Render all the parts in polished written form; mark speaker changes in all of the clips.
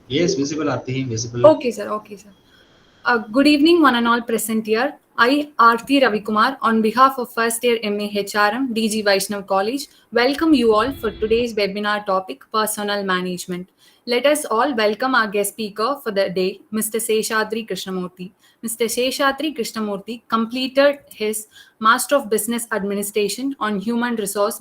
Speaker 1: Yes, visible, Aarti, visible.
Speaker 2: Okay, sir. Okay, sir. Good evening, one and all present here. I, Aarti Ravikumar, on behalf of First Year MA HRM, DG Vaishnav College, welcome you all for today's webinar topic, Personal Management. Let us all welcome our guest speaker for the day, Mr. Seshadri Krishnamurthy. Mr. Seshadri Krishnamurthy completed his Master of Business Administration on Human Resource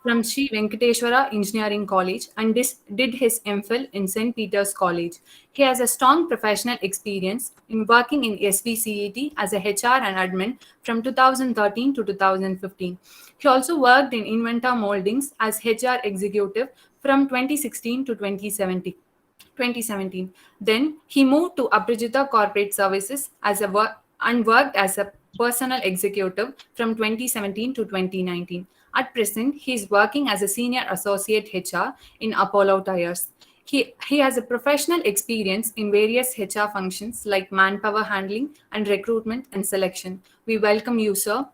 Speaker 2: from Sri Venkateswara Engineering College and did his MPhil in St. Peter's College. He has a strong professional experience in working in SVCET as a HR and admin from 2013 to 2015. He also worked in Inventor Moldings as HR executive from 2016 to 2017. Then he moved to Abhijita Corporate Services and worked as a personal executive from 2017 to 2019. At present, he is working as a senior associate HR in Apollo Tires. He has a professional experience in various HR functions like manpower handling and recruitment and selection. We welcome you, sir.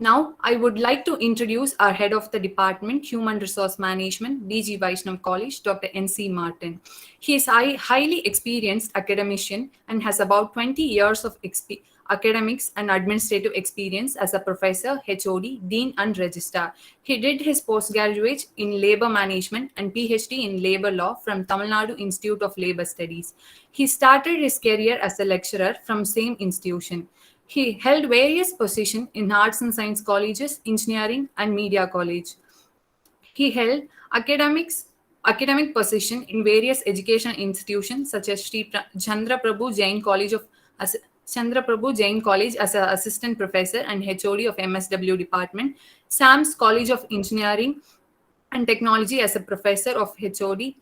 Speaker 2: Now, I would like to introduce our head of the department, Human Resource Management, DG Vaishnav College, Dr. N.C. Martin. He is a highly experienced academician and has about 20 years of academics and administrative experience as a professor, HOD, dean, and registrar. He did his postgraduate in labor management and PhD in labor law from Tamil Nadu Institute of Labor Studies. He started his career as a lecturer from same institution. He held various positions in arts and science colleges, engineering, and media college. He held academic position in various education institutions such as Chandra Prabhu Jain College Chandra Prabhu Jain College as an assistant professor and HOD of MSW department, SAMS College of Engineering and Technology as a professor of HOD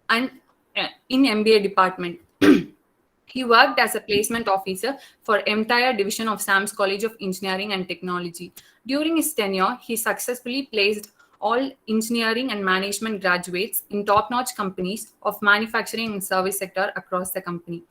Speaker 2: and in MBA department. He worked as a placement officer for entire division of SAMS College of Engineering and Technology. During his tenure, he successfully placed all engineering and management graduates in top-notch companies of manufacturing and service sector across the country.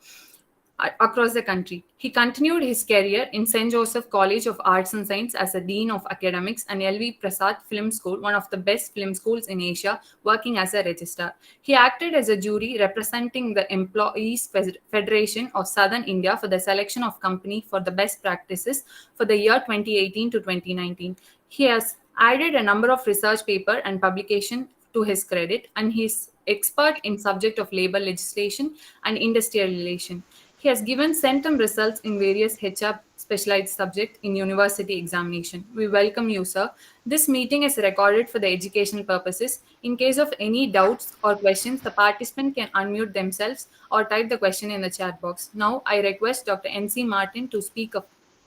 Speaker 2: He continued his career in St. Joseph College of Arts and Science as a Dean of Academics and LV Prasad Film School, one of the best film schools in Asia, working as a registrar. He acted as a jury representing the Employees Federation of Southern India for the selection of company for the best practices for the year 2018 to 2019. He has added a number of research paper and publication to his credit, and he is expert in subject of labor legislation and industrial relation. He has given centum results in various HR specialized subjects in university examination. We welcome you, sir. This meeting is recorded for the educational purposes. In case of any doubts or questions, the participant can unmute themselves or type the question in the chat box. Now, I request Dr. N.C. Martin to speak a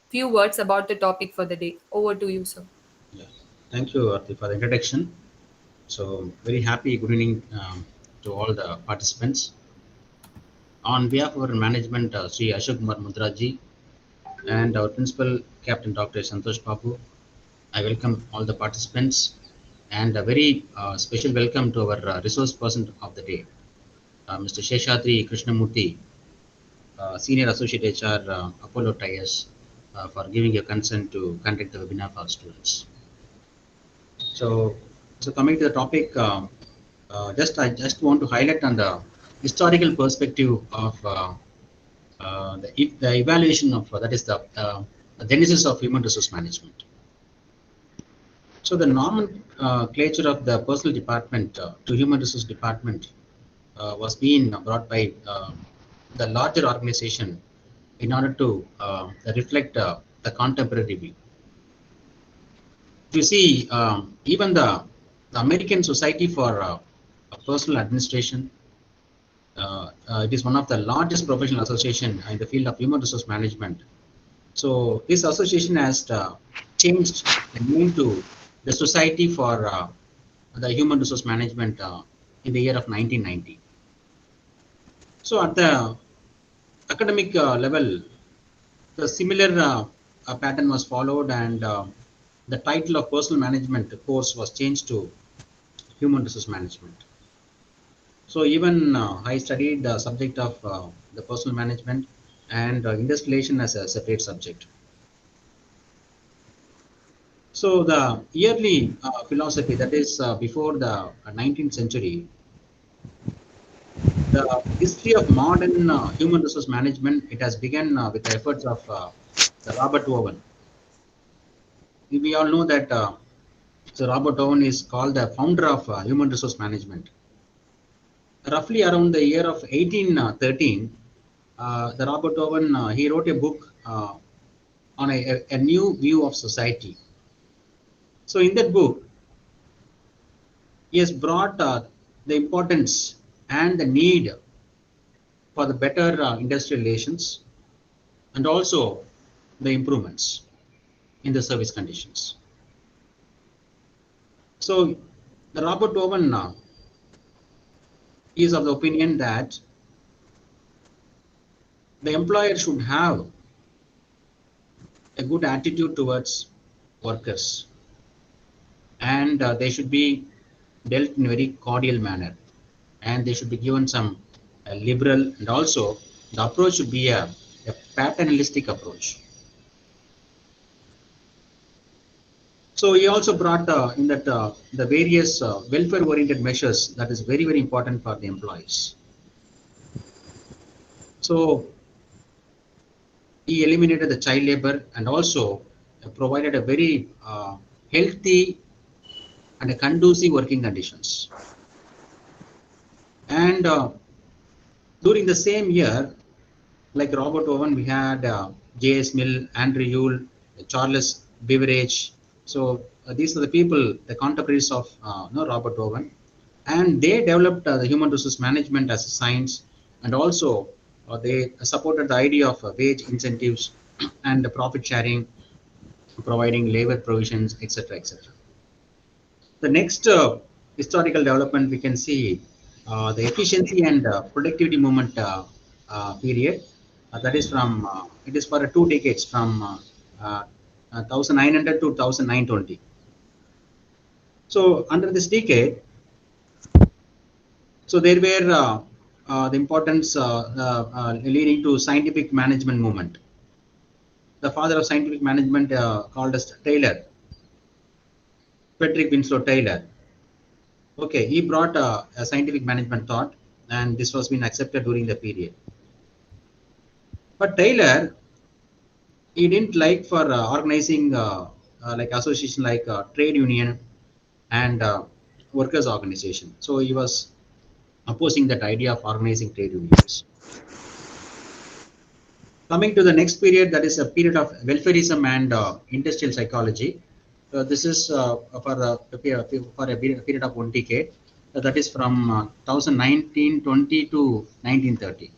Speaker 2: few words about the topic for the day. Over to you, sir.
Speaker 1: Yeah. Thank you, Aarti, for the introduction. So, very happy. Good evening to all the participants. On behalf of our management, Sri Ashok Kumar Mudraji, and our principal, Captain Dr. Santosh Babu, I welcome all the participants and a very special welcome to our resource person of the day, Mr. Sheshadri Krishnamurthy, Senior Associate HR, Apollo Tires, for giving your consent to conduct the webinar for our students. So, coming to the topic, I just want to highlight on the historical perspective of the evaluation of that is the genesis of human resource management. So the nomenclature of the personal department to human resource department was being brought by the larger organization in order to reflect the contemporary view. You see, even the American Society for Personal Administration, it is one of the largest professional association in the field of human resource management. So this association has changed the name to the Society for the Human Resource Management in the year of 1990. So at the academic level, the similar pattern was followed, and the title of personal management course was changed to human resource management. So even I studied the subject of the personal management and industrial relation as a separate subject. So the yearly philosophy, that is before the 19th century, The history of modern human resource management, it has begun with the efforts of the Robert Owen. We all know that so Robert Owen is called the founder of human resource management. Roughly around the year of 1813, the Robert Owen, he wrote a book on a new view of society. So in that book, he has brought the importance and the need for the better industrial relations and also the improvements in the service conditions. So the Robert Owen is of the opinion that the employer should have a good attitude towards workers, and they should be dealt in a very cordial manner, and they should be given some liberal, and also the approach should be a paternalistic approach. So he also brought in that the various welfare-oriented measures that is very, very important for the employees. So he eliminated the child labor and also provided a very healthy and a conducive working conditions. And during the same year, like Robert Owen, we had J.S. Mill, Andrew Yule, Charles Beveridge. So these are the people, the contemporaries of Robert Owen, and they developed the human resource management as a science, and also they supported the idea of wage incentives and the profit sharing, providing labor provisions, etc., etc. The next historical development we can see the efficiency and productivity movement period. That is from it is for 2 decades from 1900 to 1920. So under this decade, so there were the importance leading to scientific management movement. The father of scientific management called as Taylor, Frederick Winslow Taylor. Okay, he brought a scientific management thought, and this was being accepted during the period. But Taylor, he didn't like for organizing like association like trade union and workers organization. So he was opposing that idea of organizing trade unions. Coming to the next period, that is a period of welfareism and industrial psychology. This is for a period of 1 decade. That is from 1920 to 1930.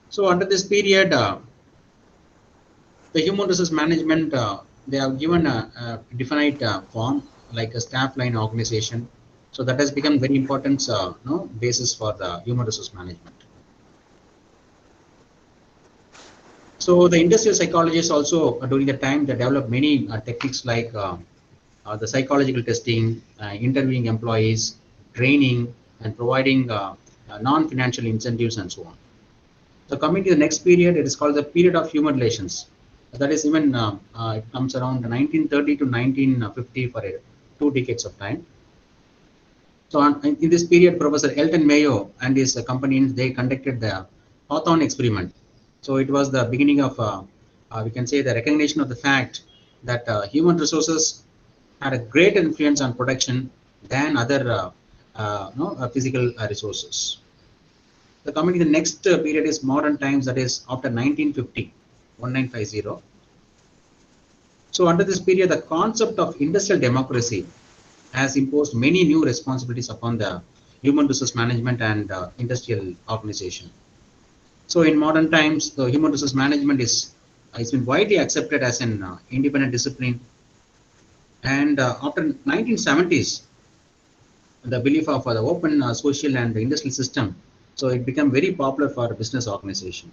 Speaker 1: So under this period, the human resource management, they have given a definite form like a staff line organization. So that has become very important basis for the human resource management. So the industrial psychologists also during the time they developed many techniques like the psychological testing, interviewing employees, training, and providing non-financial incentives and so on. So coming to the next period, it is called the period of human relations. That is even it comes around 1930 to 1950 for 2 decades of time. So in this period, Professor Elton Mayo and his companions, they conducted the Hawthorne experiment. So it was the beginning of, we can say, the recognition of the fact that human resources had a great influence on production than other physical resources. So coming to the next period is modern times, that is after 1950, 1950. So under this period, the concept of industrial democracy has imposed many new responsibilities upon the human resource management and industrial organization. So in modern times, the human resource management has been widely accepted as an independent discipline. And after 1970s, the belief of the open social and industrial system, so it became very popular for business organization.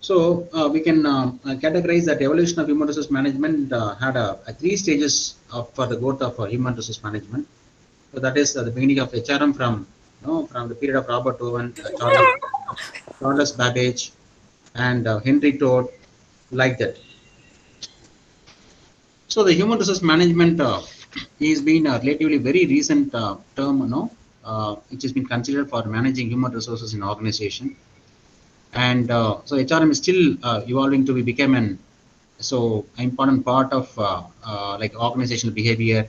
Speaker 1: So we can categorize that evolution of human resource management had 3 stages for the growth of human resource management. So that is the beginning of HRM from the period of Robert Owen, Charles Babbage, and Henry Todd, like that. So the human resource management He's been a relatively very recent term, which has been considered for managing human resources in organization. And so HRM is still evolving to become an important part of like organizational behavior,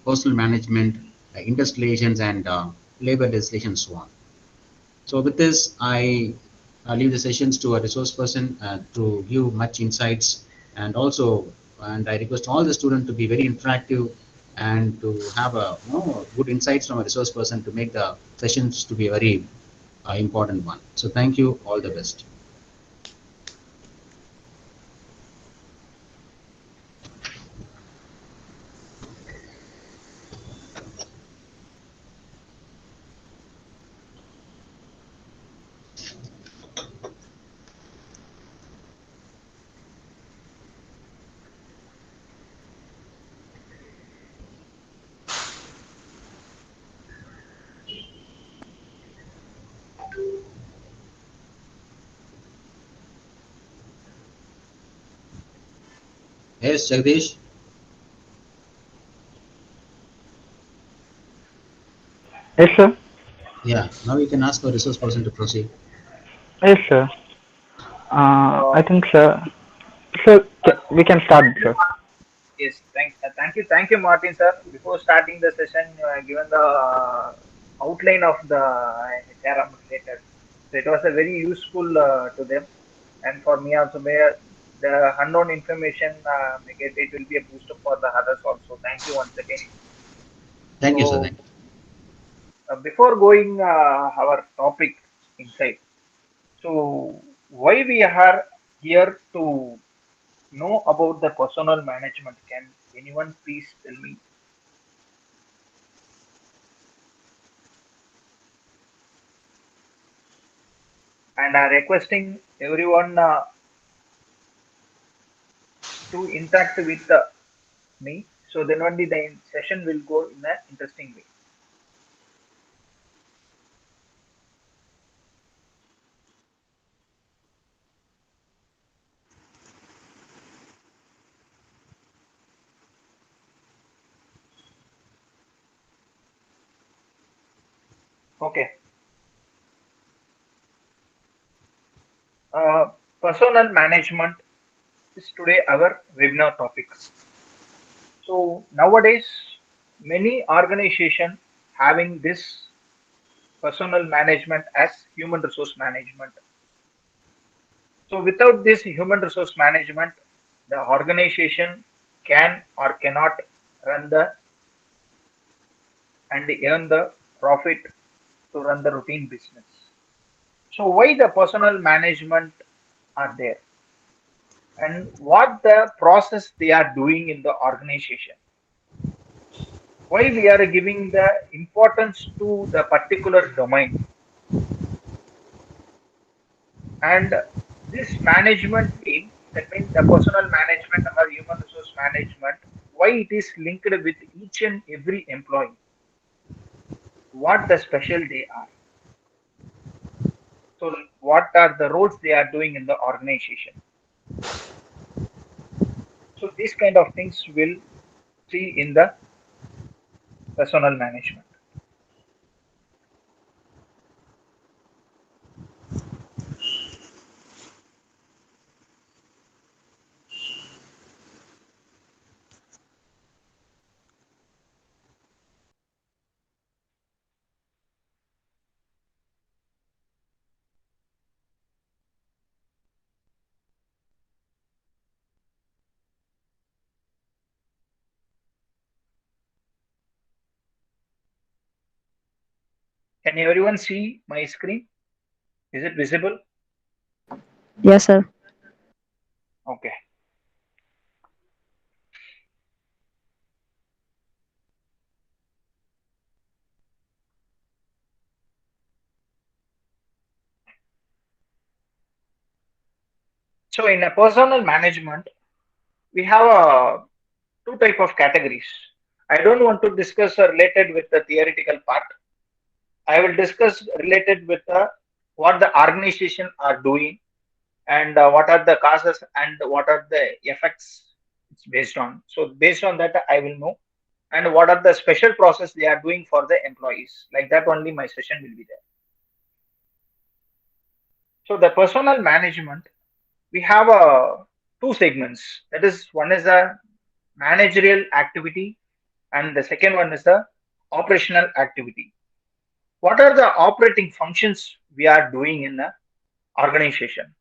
Speaker 1: personal management, industrial relations, and labor legislation, and so on. So with this, I leave the sessions to a resource person to give much insights, and also, and I request all the students to be very interactive and to have a good insights from a resource person to make the sessions to be a very important one. So thank you, all the best. Yes, Jagdish.
Speaker 3: Yes, sir.
Speaker 1: Yeah, now you can ask a resource person to proceed.
Speaker 3: Yes, sir. I
Speaker 4: Uh,
Speaker 3: think, sir. So we can start, sir.
Speaker 4: yes, thank you, Martin, sir. Before starting the session, given the outline of the HRM related, so it was a very useful to them, and for me also. The unknown information, it will be a booster for the others also. Thank you once again.
Speaker 1: Thank you, sir.
Speaker 4: So,
Speaker 1: Thank you.
Speaker 4: before going our topic inside, so why we are here to know about the personal management? Can anyone please tell me? And are requesting everyone to interact with me, so then only the session will go in an interesting way. Okay. uh, Personal management is today our webinar topic. So nowadays many organizations having this personal management as human resource management. So without this human resource management, the organization can or cannot run the and earn the profit to run the routine business. So why the personal management are there, and what the process they are doing in the organization? Why we are giving the importance to the particular domain, and this management team, that means the personal management or human resource management, why it is linked with each and every employee, what the special they are. So what are the roles they are doing in the organization? So these kind of things will see in the personal management. Can everyone see my screen? Is it visible?
Speaker 5: Yes, sir.
Speaker 4: Okay. So in a personal management, we have two type of categories. I don't want to discuss related with the theoretical part. I will discuss related with what the organization are doing, and what are the causes and what are the effects it's based on. So based on that, I will know. and what are the special process they are doing for the employees. Like that only my session will be there. So the personnel management, we have two segments. That is, one is a managerial activity and the second one is the operational activity. What are the operating functions we are doing in the organization?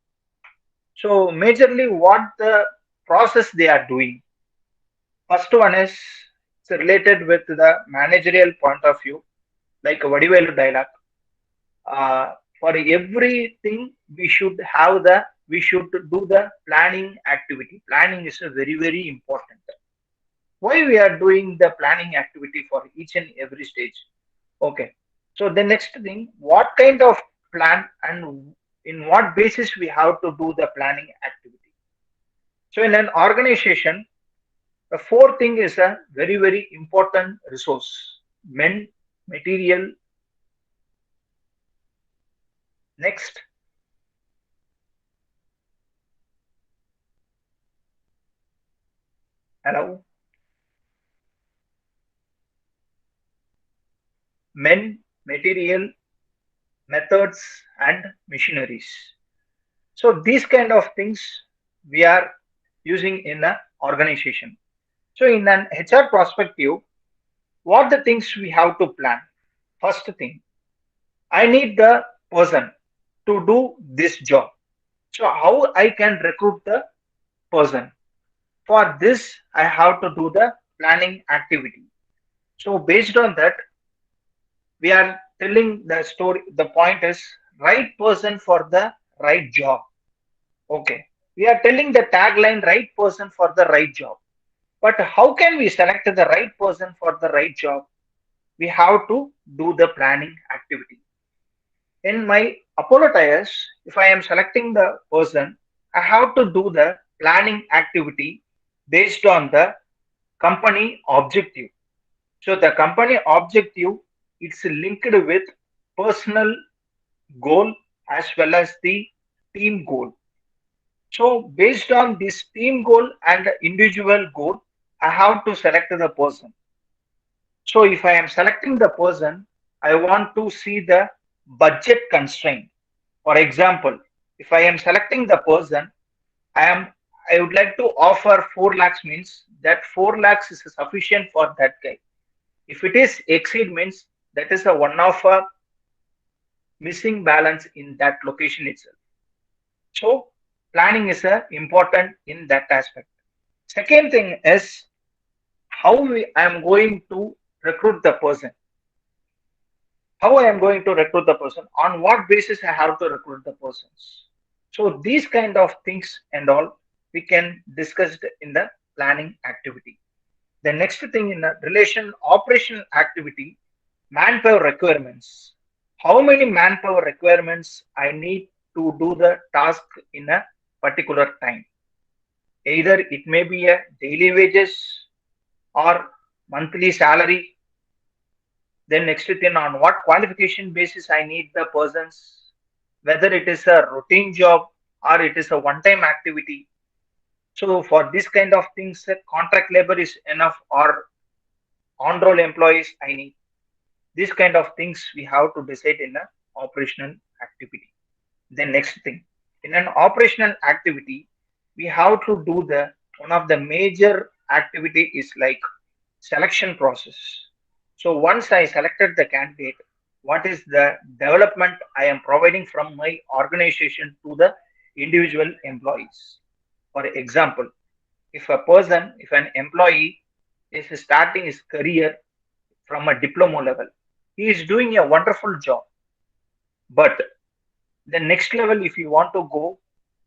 Speaker 4: So majorly what the process they are doing. First one is it's related with the managerial point of view, like a Vadivelu dialogue. For everything we should do the planning activity. Planning is a very important. Why we are doing the planning activity for each and every stage? Okay. So the next thing, what kind of plan and in what basis we have to do the planning activity? So in an organization, the fourth thing is a very important resource: men, material. Next, hello, men, material, methods, and machineries. So these kind of things we are using in an organization. So in an HR perspective, what the things we have to plan? First thing, I need the person to do this job. So how I can recruit the person? For this, I have to do the planning activity. So based on that, we are telling the story. The point is right person for the right job. Okay. We are telling the tagline right person for the right job. But how can we select the right person for the right job? We have to do the planning activity. In my Apollo tires, if I am selecting the person, I have to do the planning activity based on the company objective. So the company objective it's linked with personal goal as well as the team goal. So based on this team goal and the individual goal, I have to select the person. So if I am selecting the person, I want to see the budget constraint. For example, if I am selecting the person, I would like to offer 4 lakhs means that 4 lakhs is sufficient for that guy. If it is exceed means that is a one of a missing balance in that location itself. So planning is important in that aspect. Second thing is how I am going to recruit the person. How I am going to recruit the person, on what basis I have to recruit the persons. So these kind of things and all we can discuss in the planning activity. The next thing in the relation operational activity, manpower requirements. How many manpower requirements I need to do the task in a particular time? Either it may be a daily wages or monthly salary. Then next thing, on what qualification basis I need the persons, whether it is a routine job or it is a one-time activity. So for this kind of things, contract labor is enough or on-roll employees I need. This kind of things we have to decide in an operational activity. The next thing, in an operational activity, we have to do the one of the major activity is like selection process. So once I selected the candidate, what is the development I am providing from my organization to the individual employees? For example, if an employee is starting his career from a diploma level, he is doing a wonderful job. But the next level, if you want to go,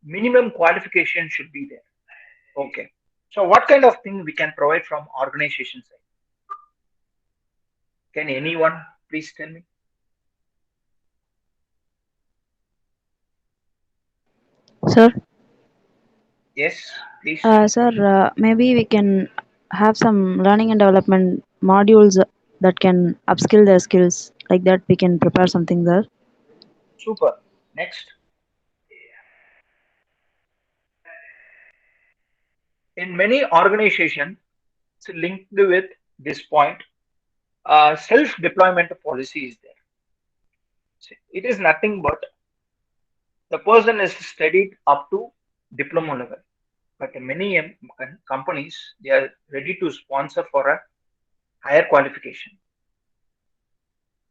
Speaker 4: minimum qualification should be there. Okay. So what kind of thing we can provide from organization side? Can anyone please tell me?
Speaker 5: Sir,
Speaker 4: Yes, please.
Speaker 5: sir, maybe we can have some learning and development modules that can upskill their skills. Like that, we can prepare something there.
Speaker 4: Super. Next. In many organizations, it's linked with this point, self-deployment policy is there. It is nothing but the person is studied up to diploma level, but many companies, they are ready to sponsor for a higher qualification.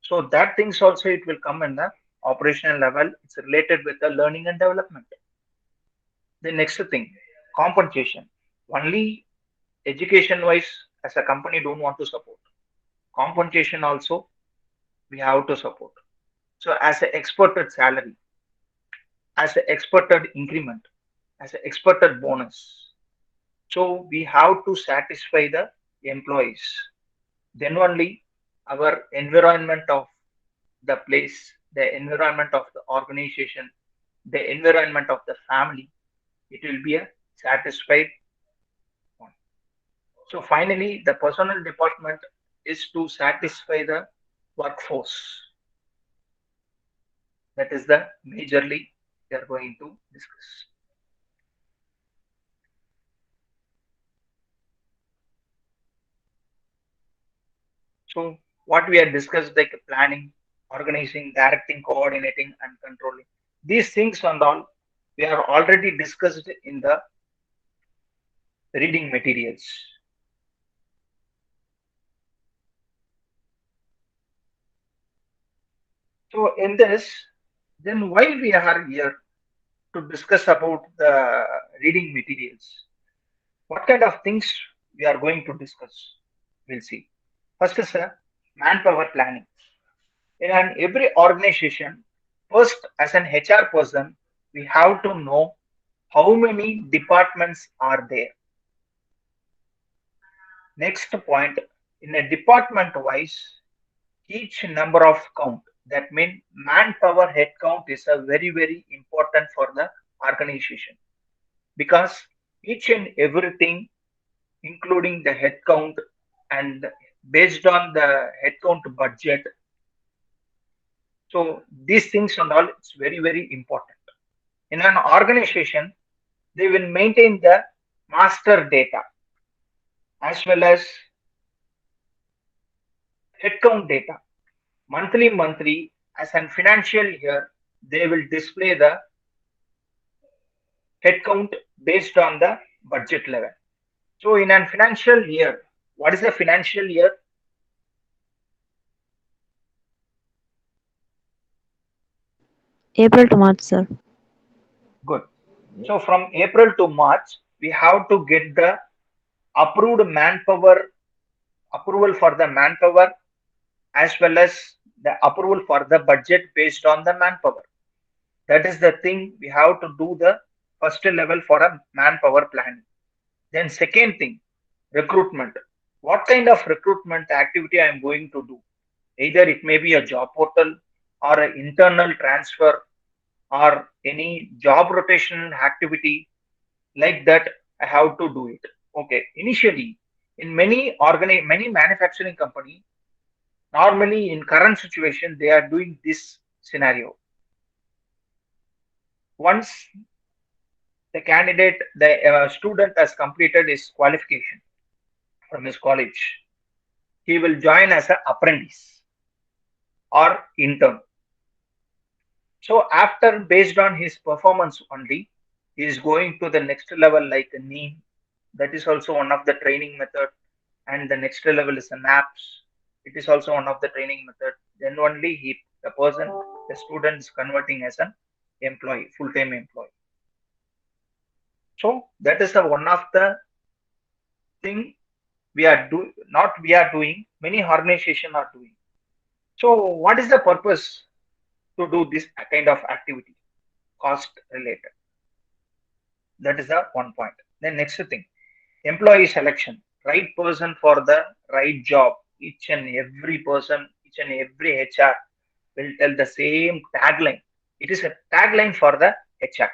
Speaker 4: So that things also it will come in the operational level. It's related with the learning and development. The next thing, compensation. Only education wise, as a company don't want to support. Compensation also we have to support. So as an expected salary, as an expected increment, as an expected bonus. So we have to satisfy the employees. Then only our environment of the place, the environment of the organization, the environment of the family, it will be a satisfied one. So finally, the personnel department is to satisfy the workforce. That is the majorly we are going to discuss. So what we have discussed, like planning, organizing, directing, coordinating, and controlling. These things and all we are already discussed in the reading materials. So in this, then why we are here to discuss about the reading materials? What kind of things we are going to discuss? We'll see. First is manpower planning. In every organization, first as an HR person, we have to know how many departments are there. Next point, in a department wise, each number of count. That means manpower head count is a very important for the organization, because each and everything, including the head count and based on the head count budget. So these things and all, it's very important. In an organization, they will maintain the master data as well as headcount data. Monthly, as an financial year, they will display the headcount based on the budget level. So in a financial year, what is the financial year?
Speaker 5: April to March, sir.
Speaker 4: Good. So from April to March, we have to get the approved manpower, approval for the manpower, as well as the approval for the budget based on the manpower. That is the thing we have to do the first level for a manpower planning. Then second thing, recruitment. What kind of recruitment activity I am going to do? Either it may be a job portal or an internal transfer or any job rotation activity like that. I have to do it. Okay. Initially, in many manufacturing company, normally in current situation, they are doing this scenario. Once the candidate, the student has completed his qualification from his college, he will join as an apprentice or intern. So after, based on his performance only, he is going to the next level like a NEEM. That is also one of the training method. And the next level is a NAPS. It is also one of the training method. Then only the student is converting as an employee, full-time employee. So that is one of the thing we are doing, many organizations are doing. So what is the purpose to do this kind of activity? Cost related. That is the one point. Then next thing, employee selection, right person for the right job. Each and every person, each and every HR will tell the same tagline. It is a tagline for the HR.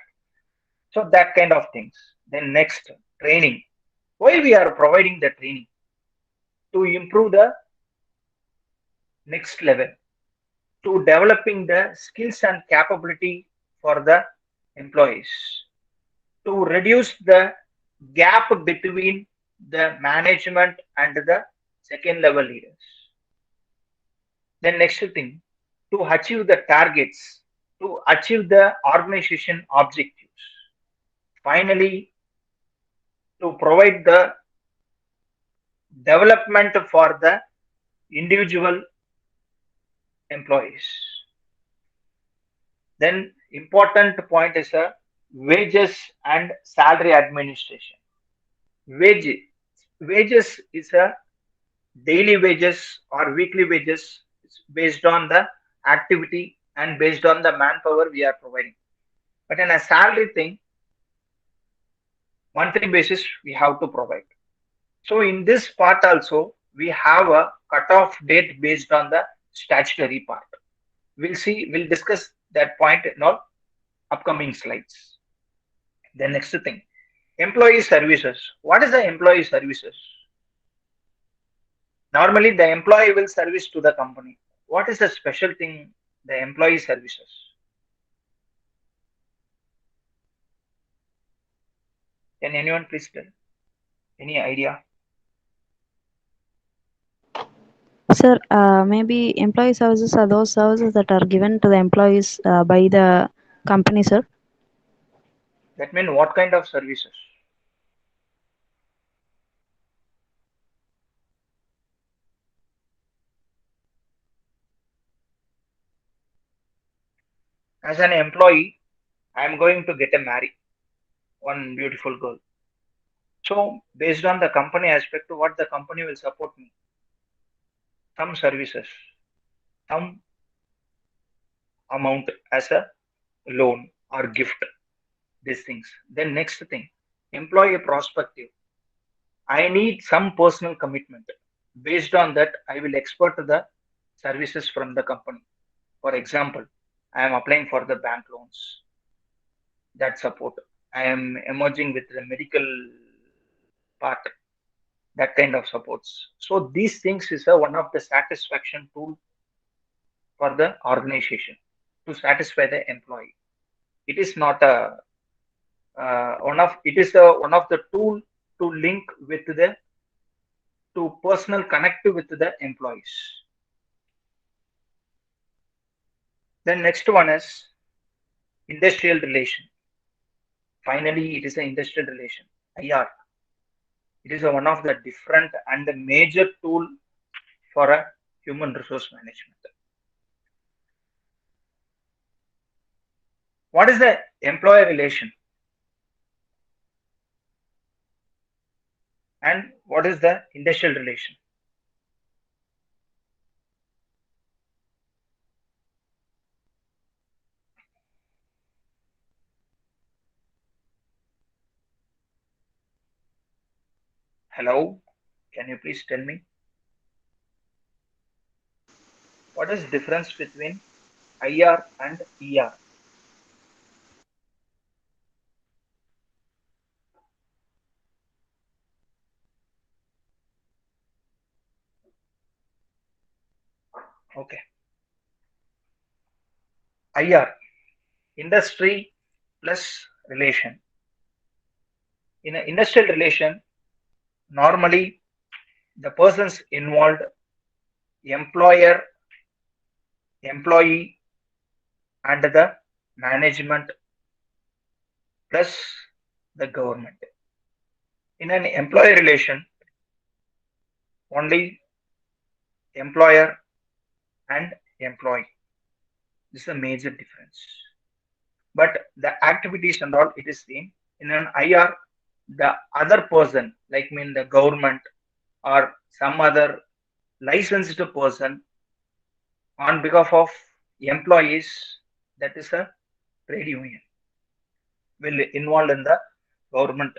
Speaker 4: So that kind of things. Then next, training. Why we are providing the training? To improve the next level, to developing the skills and capability for the employees, to reduce the gap between the management and the second level leaders. Then next thing, to achieve the targets, to achieve the organization objectives. Finally, to provide the development for the individual employees. Then important point is a wages and salary administration. Wage, wages is a daily wages or weekly wages based on the activity and based on the manpower we are providing. But in a salary thing, monthly basis we have to provide. So in this part also we have a cutoff date based on the statutory part. We'll discuss that point in all upcoming slides. The next thing, employee services. What is the employee services? Normally the employee will service to the company. What is the special thing, the employee services? Can anyone please tell? Any idea?
Speaker 5: Sir, maybe employee services are those services that are given to the employees by the company, sir.
Speaker 4: That means what kind of services? As an employee, I am going to get a marry one beautiful girl. So based on the company aspect, what the company will support me? Some services, some amount as a loan or gift, these things. Then next thing, employee prospective. I need some personal commitment. Based on that, I will export the services from the company. For example, I am applying for the bank loans. That support. I am emerging with the medical part. That kind of supports. So these things is one of the satisfaction tool for the organization to satisfy the employee. It is not a one of the tool to link with the to personal connect with the employees. Then next one is industrial relation. Finally, it is an industrial relation, IR. It is one of the different and the major tool for a human resource management. What is the employer relation? And what is the industrial relation? Hello, can you please tell me? What is the difference between IR and ER? Okay. IR, industry plus relation. In an industrial relation, normally the persons involved, employer, employee, and the management plus the government. In an employer relation, only employer and employee. This is a major difference. But the activities and all, it is same. In an IR, the other person, like mean the government or some other licensed person on behalf of employees, that is a trade union, will involve in the government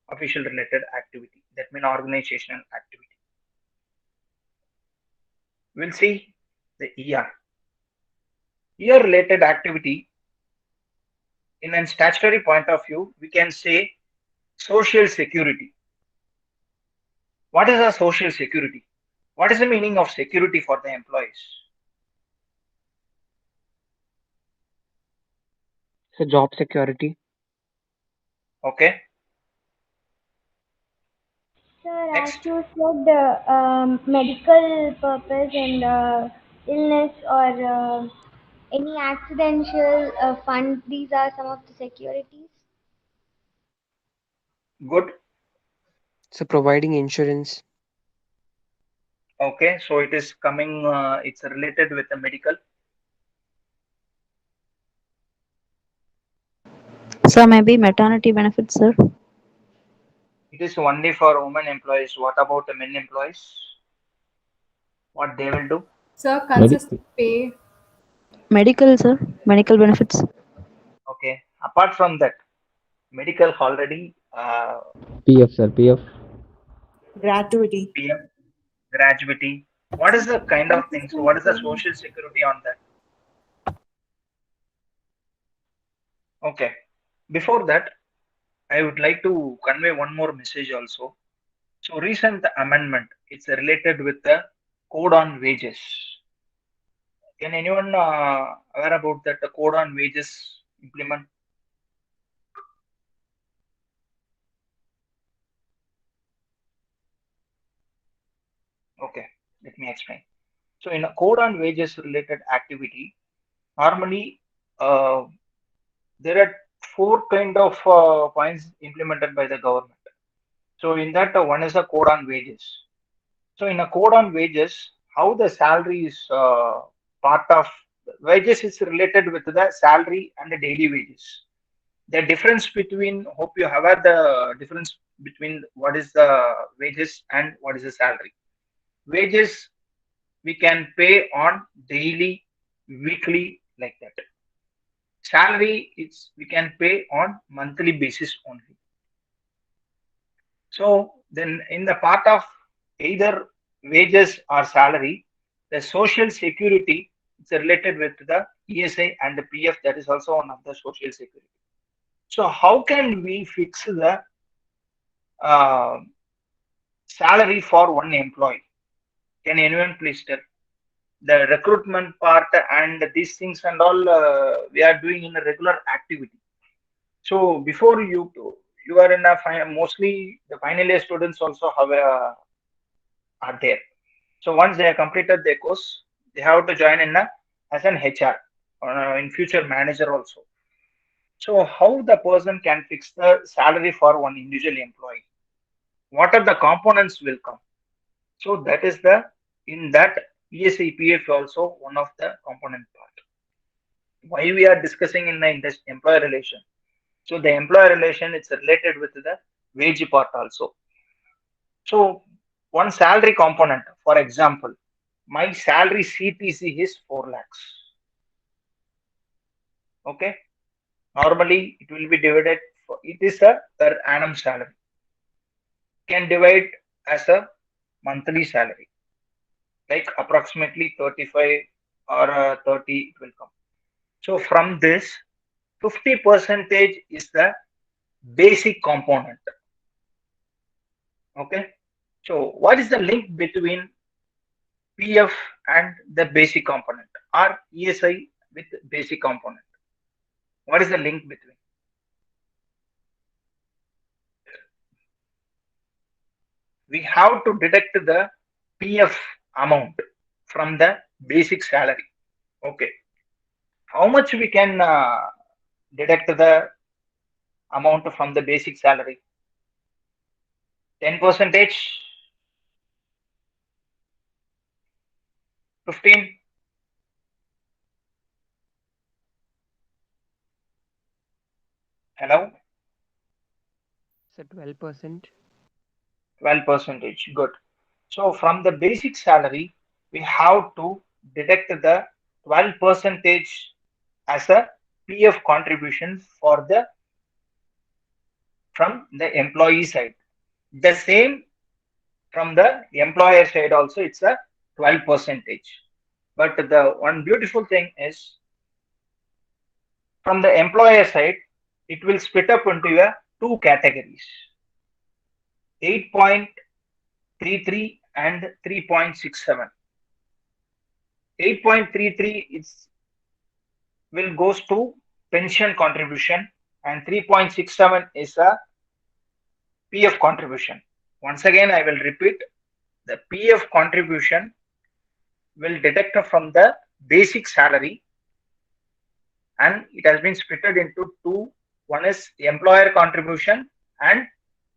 Speaker 4: official related activity. That means organizational activity. We'll see the ER. ER related activity in a statutory point of view, we can say social security. What is a social security? What is the meaning of security for the employees?
Speaker 3: So job security.
Speaker 4: Okay.
Speaker 6: Sir, as
Speaker 4: Next.
Speaker 6: you said, medical purpose and illness or any accidental fund, these are some of the securities.
Speaker 4: Good.
Speaker 7: So providing insurance.
Speaker 4: Okay, so it is coming, it's related with the medical.
Speaker 5: So maybe maternity benefits, sir.
Speaker 4: It is only for women employees. What about the men employees? What they will do?
Speaker 2: Sir, consistent pay.
Speaker 5: Medical, sir. Medical benefits.
Speaker 4: Okay. Apart from that, medical already,
Speaker 8: PF, sir, PF.
Speaker 9: Gratuity.
Speaker 4: PM, gratuity. What is the kind of thing? So what is the social security on that? Okay. Before that, I would like to convey one more message also. So recent amendment, it's related with the code on wages. Can anyone aware about that, the code on wages implement? Okay, let me explain. So in a code on wages related activity, normally there are four kind of points implemented by the government. So in that, one is a code on wages. So in a code on wages, how the salary is part of wages is related with the salary and the daily wages. The difference between, hope you have had the difference between what is the wages and what is the salary. Wages we can pay on daily, weekly, like that. Salary it's we can pay on monthly basis only. So then in the part of either wages or salary, the social security is related with the ESI and the PF, that is also one of the social security. So how can we fix the uh, salary for one employee? Can anyone please tell? The recruitment part and these things and all we are doing in a regular activity. So before you are in a mostly the final year students also have are there. So once they have completed their course, they have to join in as an HR or in future manager also. So how the person can fix the salary for one individual employee? What are the components will come? So that is the in that ESIPF also one of the component part. Why we are discussing in the employer relation? So the employer relation it's related with the wage part also. So one salary component, for example, my salary CTC is 4 lakhs. Okay. Normally it will be divided. It is a per annum salary. Can divide as a monthly salary, like approximately 35 or 30 it will come. So from this, 50% is the basic component. Okay. So what is the link between PF and the basic component or ESI with basic component? What is the link between? We have to deduct the PF amount from the basic salary. Okay. How much we can deduct the amount from the basic salary? 10%? 15? Hello?
Speaker 7: So 12%.
Speaker 4: 12%. Good. So from the basic salary, we have to deduct the 12% as a PF contribution for the from the employee side. The same from the employer side also it's a 12%. But the one beautiful thing is from the employer side, it will split up into two categories, 8.33 and 3.67. 8.33 is will goes to pension contribution and 3.67 is a PF contribution. Once again, I will repeat, the PF contribution will deduct from the basic salary, and it has been split into two. One is employer contribution and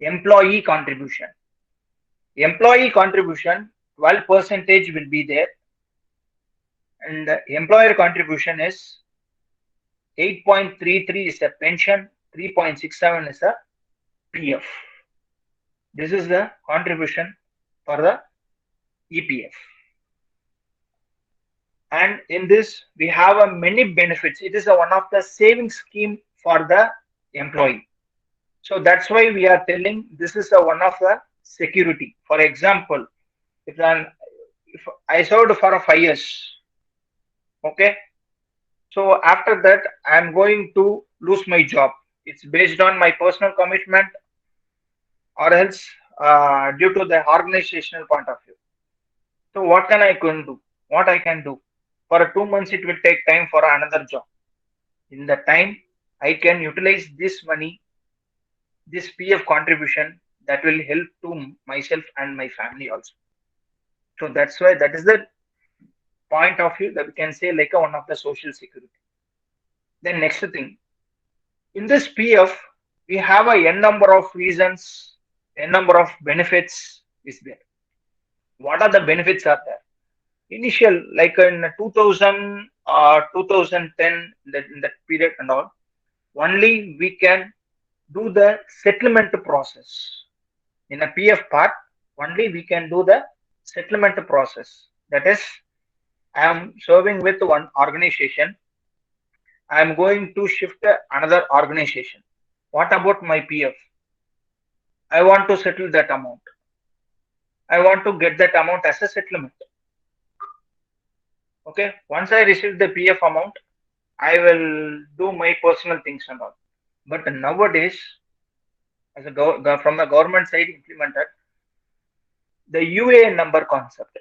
Speaker 4: employee contribution. Employee contribution 12% will be there, and the employer contribution is 8.33 is a pension, 3.67 is a PF. This is the contribution for the EPF. And in this, we have many benefits. It is one of the saving scheme for the employee. So that's why we are telling this is one of the security. For example, if I served for 5 years, okay. So after that, I am going to lose my job. It's based on my personal commitment, or else due to the organizational point of view. So what can I do? What I can do? For 2 months, it will take time for another job. In the time, I can utilize this money, this PF contribution, that will help to myself and my family also. So that's why that is the point of view that we can say like one of the social security. Then next thing, in this PF, we have a n number of reasons, n number of benefits is there. What are the benefits are there? Initial, like in 2000 or 2010, in that period and all, only we can do the settlement process. In a PF part, only we can do the settlement process. That is, I am serving with one organization. I am going to shift another organization. What about my PF? I want to settle that amount. I want to get that amount as a settlement. Okay, once I receive the PF amount, I will do my personal things and all. But nowadays, as from the government side implemented, the UAN number concept.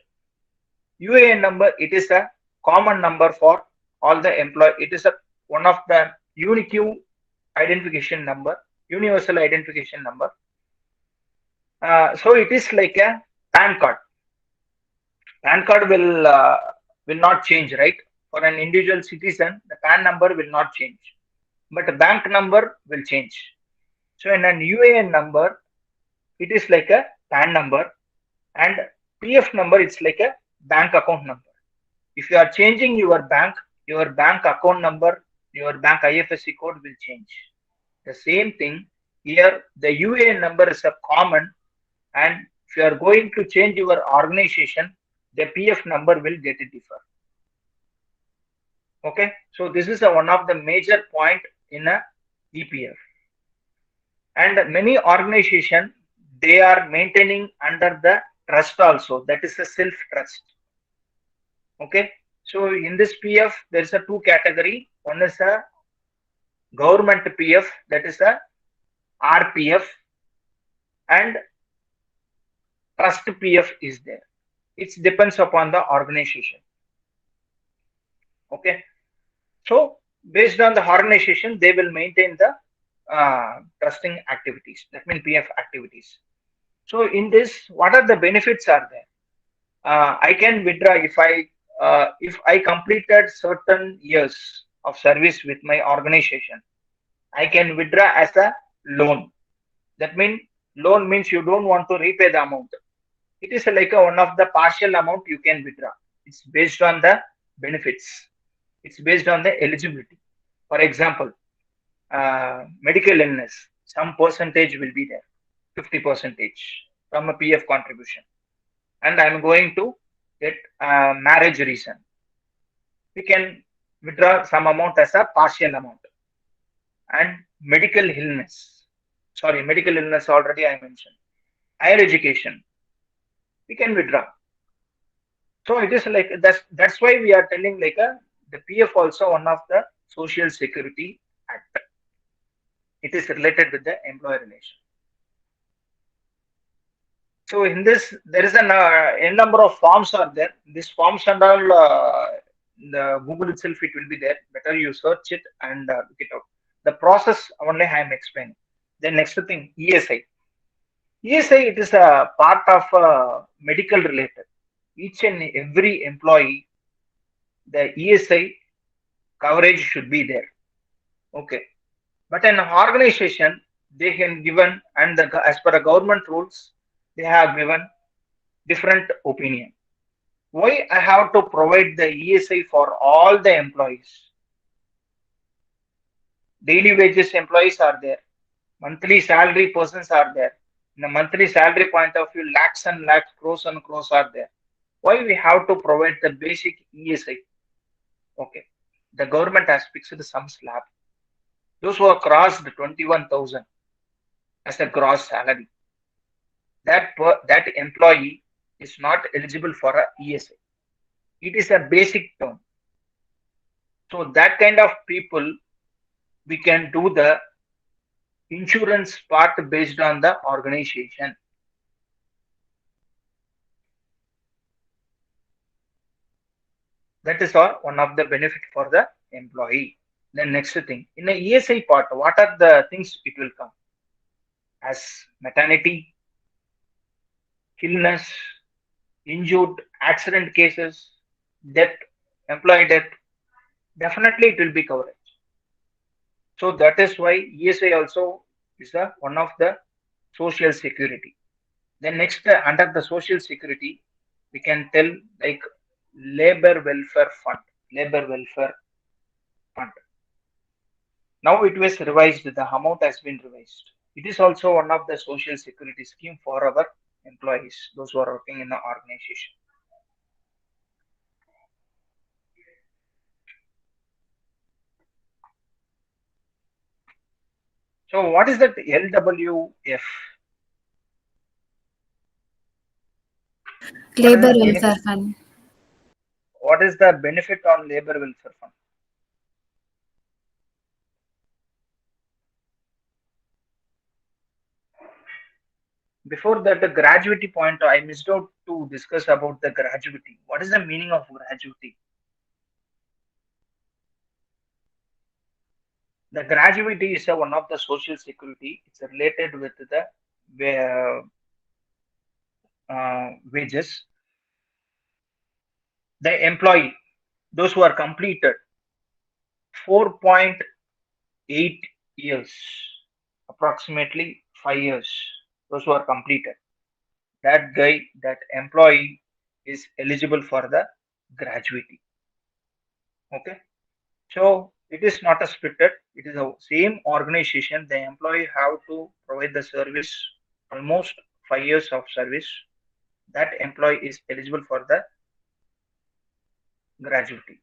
Speaker 4: UAN number, it is a common number for all the employees. It is one of the unique identification number, universal identification number. So it is like a PAN card. PAN card will not change, right? For an individual citizen, the PAN number will not change, but the bank number will change. So in an UAN number, it is like a PAN number, and PF number, it's like a bank account number. If you are changing your bank account number, your bank IFSC code will change. The same thing here, the UAN number is a common, and if you are going to change your organization, the PF number will get it differ. Okay, so this is one of the major point in a EPF. And many organizations, they are maintaining under the trust also. That is a self-trust. Okay, so in this PF, there is a two category. One is a government PF, that is a RPF, and trust PF is there. It depends upon the organization. Okay, so based on the organization, they will maintain the trusting activities. That means PF activities. So in this, what are the benefits are there? I can withdraw if I completed certain years of service with my organization. I can withdraw as a loan. That means loan means you don't want to repay the amount. It is like one of the partial amount you can withdraw. It's based on the benefits. It's based on the eligibility. For example, medical illness, some percentage will be there, 50% from a PF contribution. And I'm going to get marriage reason. We can withdraw some amount as a partial amount. And medical illness already I mentioned. Higher education, we can withdraw. So it is like that's why we are telling like the PF also one of the Social Security Act. It is related with the employer relation. So in this, there is a number of forms are there. These forms and all, the Google itself, it will be there. Better you search it and look it out. The process only I am explaining. Then next thing, ESI. ESI, it is a part of medical related. Each and every employee, the ESI coverage should be there. Okay. But an organization, they can given, and as per the government rules, they have given different opinion. Why I have to provide the ESI for all the employees? Daily wages employees are there. Monthly salary persons are there. In a monthly salary point of view, lakhs and lakhs, crores and crores are there. Why we have to provide the basic ESI? Okay. The government has fixed some slab. Those who have crossed 21,000 as a gross salary, that employee is not eligible for a ESI. It is a basic term. So that kind of people, we can do the insurance part based on the organization. That is all one of the benefit for the employee. The next thing, in the ESI part, what are the things it will come? As maternity, illness, injured, accident cases, death, employee death, definitely it will be coverage. So that is why ESI also is one of the social security. Then next, under the social security, we can tell like labor welfare fund. Labor welfare fund. Now it was revised. The amount has been revised. It is also one of the social security scheme for our employees, those who are working in the organization. So what is that LWF?
Speaker 2: Labor Welfare Fund.
Speaker 4: What is the benefit on labor welfare fund? Before that, the gratuity point, I missed out to discuss about the gratuity. What is the meaning of gratuity? The gratuity is one of the social security. It's related with the wages. The employee, those who are completed 4.8 years, approximately 5 years, those who are completed, that employee is eligible for the gratuity. Okay. So it is not a splitted, it is a same organization. The employee have to provide the service almost 5 years of service. That employee is eligible for the gratuity.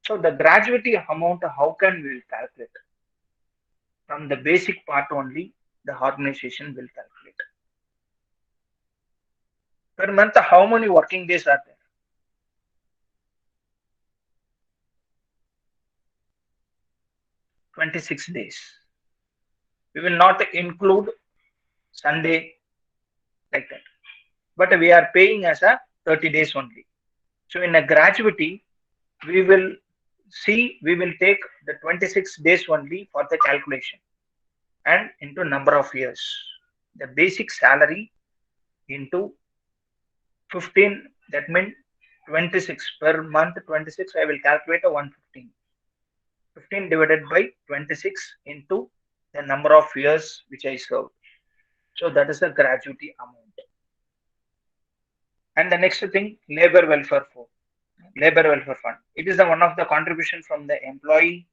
Speaker 4: So the gratuity amount, how can we calculate? From the basic part only, the organization will calculate. Per month, how many working days are there? 26 days. We will not include Sunday like that, but we are paying as a 30 days only. So in a gratuity, we will take the 26 days only for the calculation and into number of years. The basic salary into 15, that means 26 per month. 26, I will calculate a 115. 15 divided by 26 into the number of years which I served. So that is the gratuity amount. And the next thing, labor welfare fund. Labor welfare fund. It is one of the contribution from the employee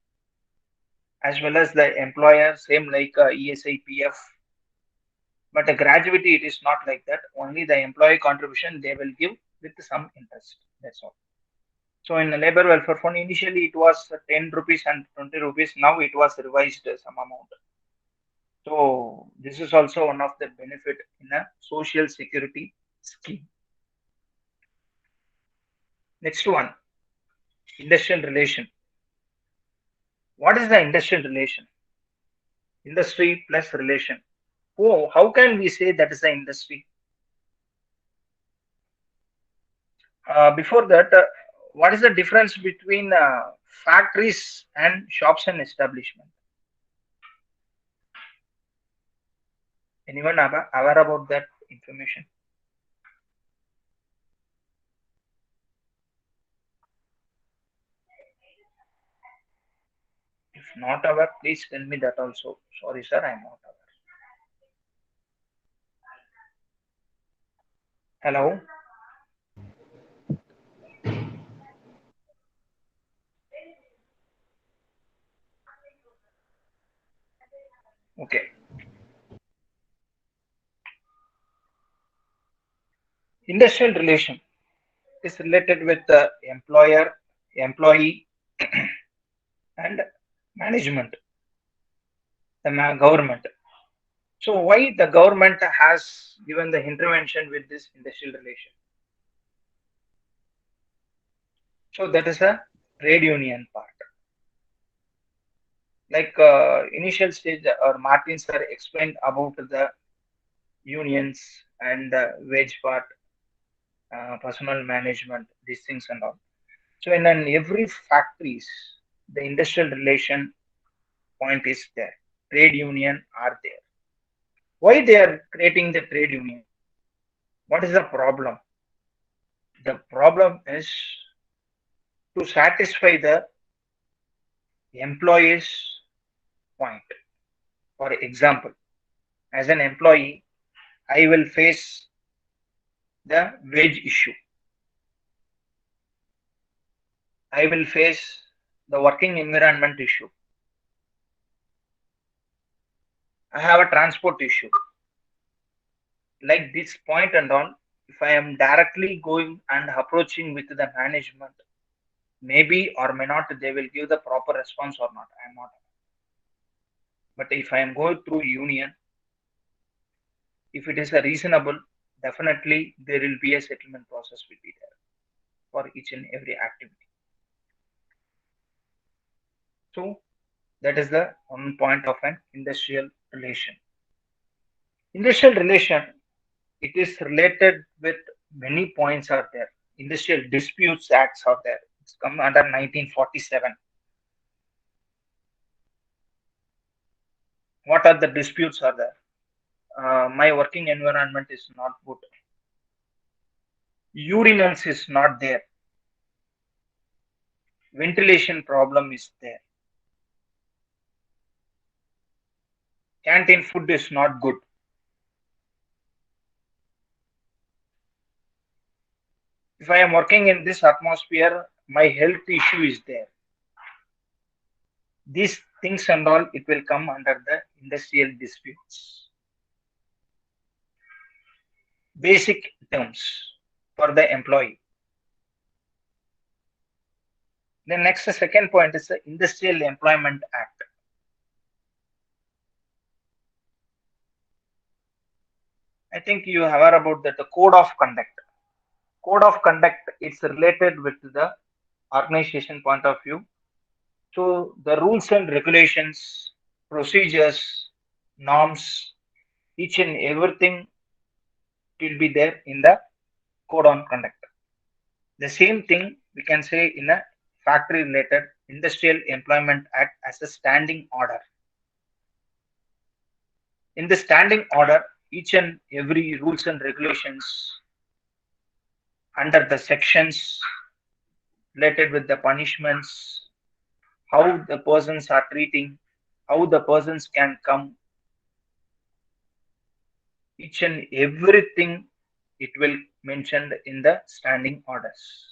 Speaker 4: as well as the employer, same like ESI, PF. But the gratuity, it is not like that. Only the employee contribution they will give with some interest. That's all. So in the labor welfare fund, initially it was 10 rupees and 20 rupees. Now it was revised some amount. So this is also one of the benefit in a social security scheme. Next one, industrial relation. What is the industrial relation? Industry plus relation. Oh, how can we say that is the industry? Before that, what is the difference between factories and shops and establishment? Anyone aware about that information? If not aware, please tell me that also. Sorry, sir, I'm not aware. Hello? Okay. Industrial relation is related with the employer, employee, and management, the government. So why the government has given the intervention with this industrial relation? So that is a trade union part. Like initial stage, or Martin sir explained about the unions and the wage part, personal management, these things and all. So in every factories, the industrial relation point is there. Trade union are there. Why they are creating the trade union? What is the problem? The problem is to satisfy the employees' point. For example, as an employee, I will face the wage issue. I will face the working environment issue. I have a transport issue. Like this point and all, if I am directly going and approaching with the management, maybe or may not, they will give the proper response or not. I am not. But if I am going through union, if it is a reasonable, definitely there will be a settlement process will be there for each and every activity. So that is the one point of an industrial relation. Industrial relation, it is related with many points are there. Industrial Disputes Acts are there. It's come under 1947. What are the disputes are there? My working environment is not good. Urinals is not there. Ventilation problem is there. Canteen food is not good. If I am working in this atmosphere, my health issue is there. These things and all, it will come under the industrial disputes. Basic terms for the employee. The next second point is the Industrial Employment Act. I think you have heard about that, the code of conduct. Code of conduct is related with the organization point of view. So the rules and regulations, procedures, norms, each and everything will be there in the code on conduct. The same thing we can say in a factory related Industrial Employment Act as a standing order. In the standing order, each and every rules and regulations under the sections related with the punishments, how the persons are treating, how the persons can come, each and everything it will mentioned in the standing orders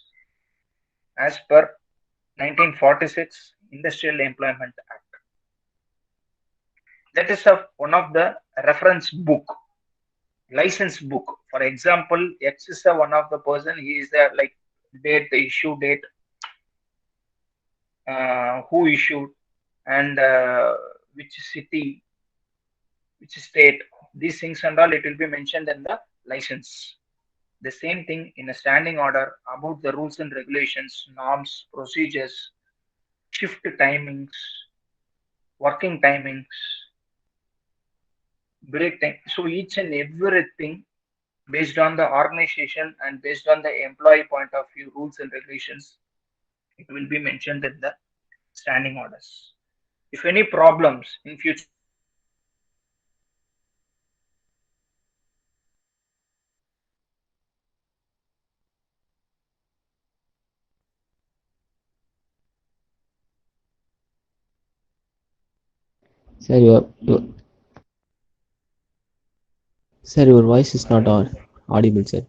Speaker 4: as per 1946 Industrial Employment Act. That is one of the reference book, license book. For example, X is one of the person, he is the like date, the issue date, who issued, and which city, which state, these things and all, it will be mentioned in the license. The same thing in a standing order about the rules and regulations, norms, procedures, shift timings, working timings, break time. So each and everything based on the organization and based on the employee point of view, rules and regulations, it will be mentioned in the standing orders. If any problems in future,
Speaker 8: Sir, sir, your voice is not audible, sir.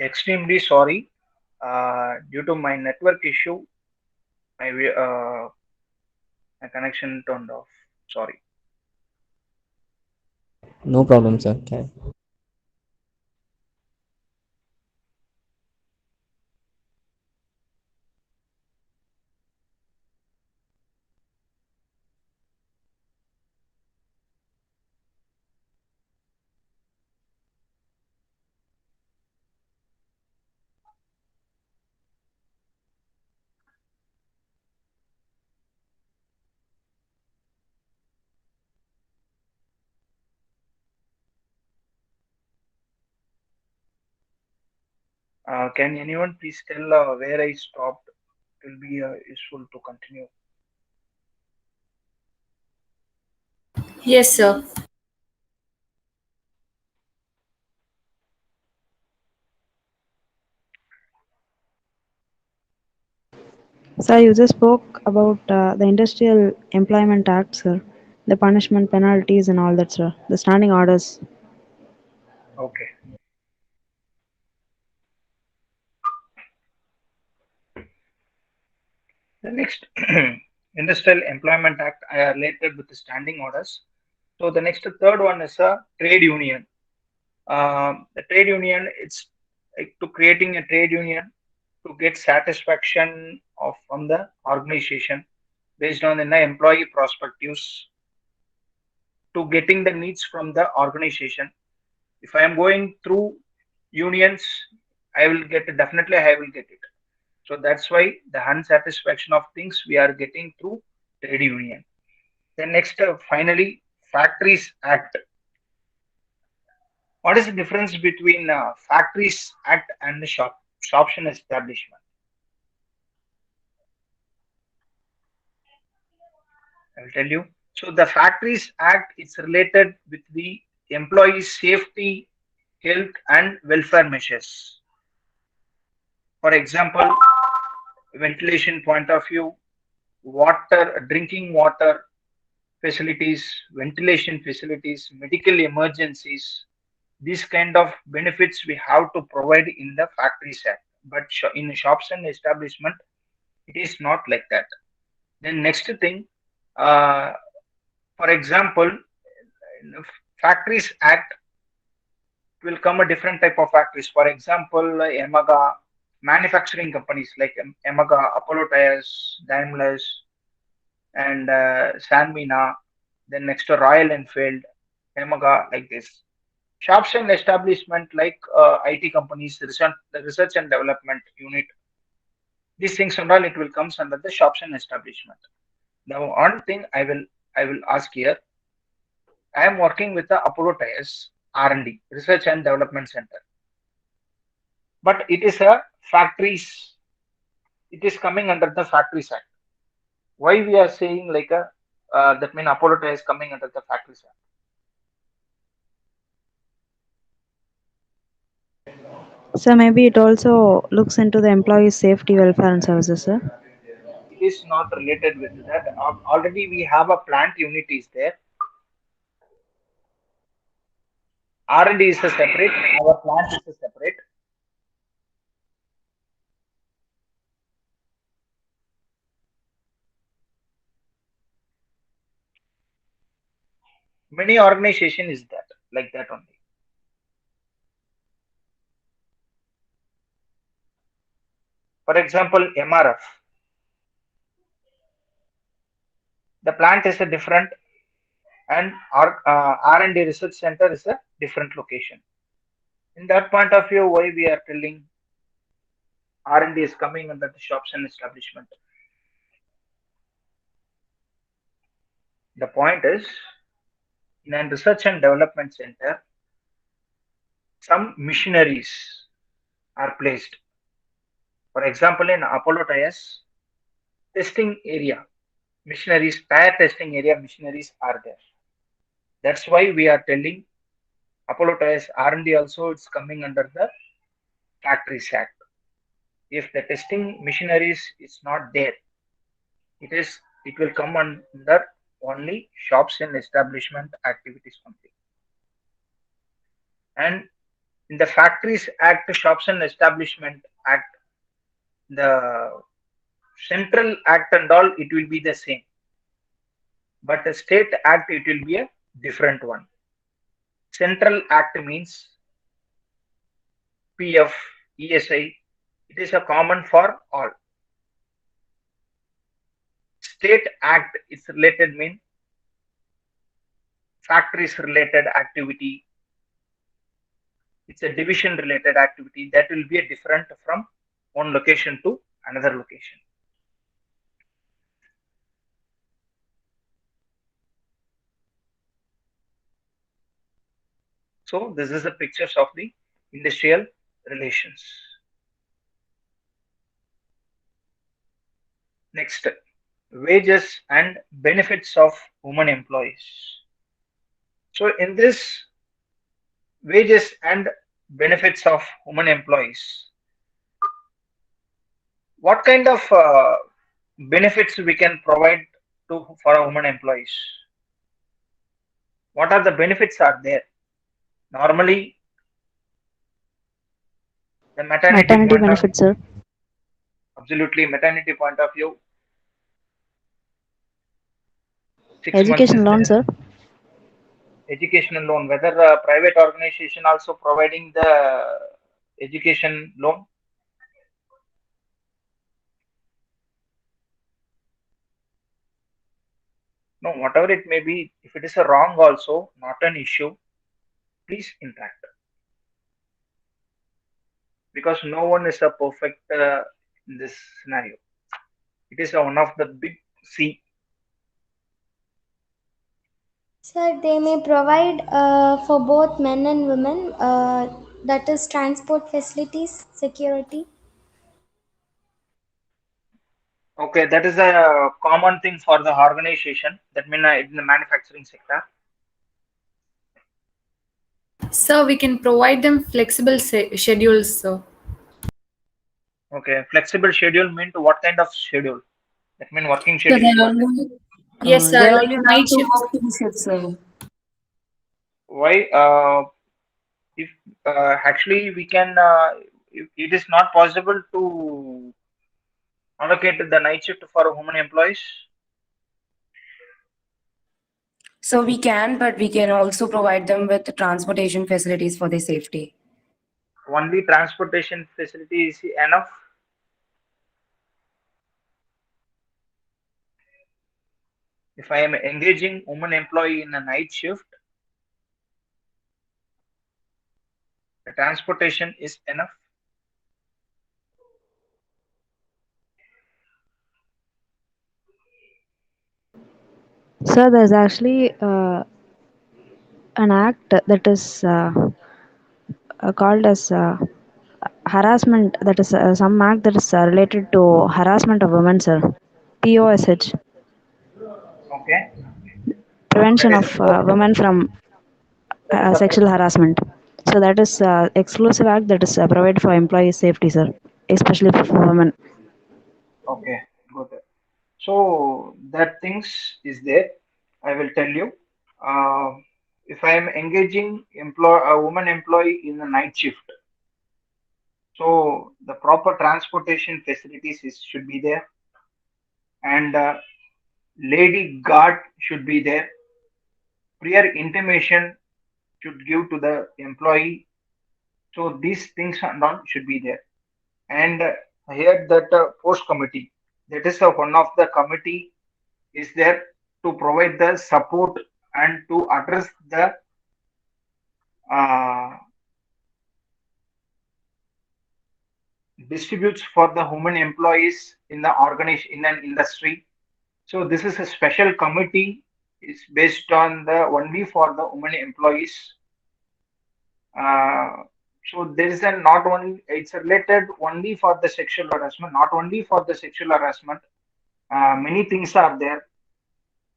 Speaker 4: extremely sorry. Due to my network issue, my connection turned off. Sorry.
Speaker 8: No problem, sir.
Speaker 4: Can anyone please tell where I stopped? It will be useful to continue.
Speaker 2: Yes, sir.
Speaker 5: Sir, you just spoke about the Industrial Employment Act, sir. The punishment, penalties, and all that, sir. The standing orders.
Speaker 4: Okay. The next Industrial Employment Act I are related with the standing orders. So the next third one is a trade union. The trade union, it's like to creating a trade union to get satisfaction of from the organization based on the employee perspectives to getting the needs from the organization. If I am going through unions, I will get it, definitely I will get it. So that's why the unsatisfaction of things we are getting through trade union. Then next, finally, Factories Act. What is the difference between Factories Act and the shops and establishment? I will tell you. So the Factories Act is related with the employee safety, health, and welfare measures. For example, ventilation point of view, water, drinking water facilities, ventilation facilities, medical emergencies. These kind of benefits we have to provide in the Factories Act. But in shops and establishment, it is not like that. Then next thing, uh, for example, in the Factories Act will come a different type of factories. For example, Yamaga, manufacturing companies like Yamaga, Apollo Tires, Daimlers, and Sanmina. Then next to Royal Enfield, Yamaga, like this. Shops and establishment like IT companies, the research and development unit. These things and all, it will comes under the shops and establishment. Now, one thing I will ask here. I am working with the Apollo Tires R&D, Research and Development Center, but it is a factories. It is coming under the Factories Act. Why we are saying like a that mean Apollo Tires coming under the Factories Act?
Speaker 5: So maybe it also looks into the employee safety, welfare, and services, sir.
Speaker 4: It is not related with that. Already we have a plant unit is there. R&D is a separate. Our plant is a separate. Many organization is that like that only. For example, MRF. The plant is a different, and our R&D research center is a different location. In that point of view, why we are telling R&D is coming under the shops and establishment? The point is, in a research and development center, some machineries are placed. For example, in Apollo Tires testing area, machineries, tire testing area, machineries are there. That's why we are telling Apollo Tires R&D also it's coming under the Factories Act. If the testing machineries is not there, it will come under only shops and establishment activities only. And In the Factories Act, Shops and Establishment Act, the central act and all, it will be the same. But the state act, it will be a different one. Central act means PF, ESI, it is a common for all. State act is related mean factories related activity. It's a division related activity that will be a different from one location to another location. So this is the pictures of the industrial relations. Next, wages and benefits of women employees. So in this wages and benefits of women employees, what kind of benefits we can provide for our women employees? What are the benefits are there? Normally, the maternity
Speaker 5: benefits, sir.
Speaker 4: Absolutely, maternity point of view. 6
Speaker 5: Education loan, sir.
Speaker 4: Educational loan, whether a private organization also providing the education loan. No, whatever it may be, if it is a wrong also, not an issue, please interact. Because no one is a perfect in this scenario. It is one of the big C.
Speaker 6: Sir, they may provide for both men and women, that is transport facilities, security.
Speaker 4: Okay, that is a common thing for the organization. That means in the manufacturing sector.
Speaker 2: Sir, we can provide them flexible schedules, sir.
Speaker 4: Okay, flexible schedule means what kind of schedule? That means working
Speaker 9: So
Speaker 4: schedule.
Speaker 2: Yes, sir.
Speaker 9: they'll
Speaker 2: Like
Speaker 9: only
Speaker 2: night
Speaker 9: have to
Speaker 2: shifts.
Speaker 9: work 2 shifts, sir.
Speaker 4: Why? If actually we can, it is not possible to allocate the night shift for women employees.
Speaker 10: So we can, but we can also provide them with transportation facilities for their safety.
Speaker 4: Only transportation facility is enough. If I am engaging woman employee in a night shift, the transportation is enough.
Speaker 5: Sir, there's actually an act that is called as harassment. That is some act that is related to harassment of women, sir. POSH.
Speaker 4: Okay.
Speaker 5: Prevention of women from sexual harassment. So that is exclusive act that is provided for employee safety, sir, especially for women.
Speaker 4: Okay, good. So that things is there. I will tell you. If I am engaging a woman employee in a night shift, so the proper transportation facilities should be there, and lady guard should be there. Prior intimation should give to the employee. So these things and all should be there. And here that post committee, that is one of the committee is there to provide the support and to address the disputes for the women employees in the organization in an industry. So this is a special committee. It's based on the only for the women employees. So there is a not only it's related only for the sexual harassment, not only for the sexual harassment. Many things are there.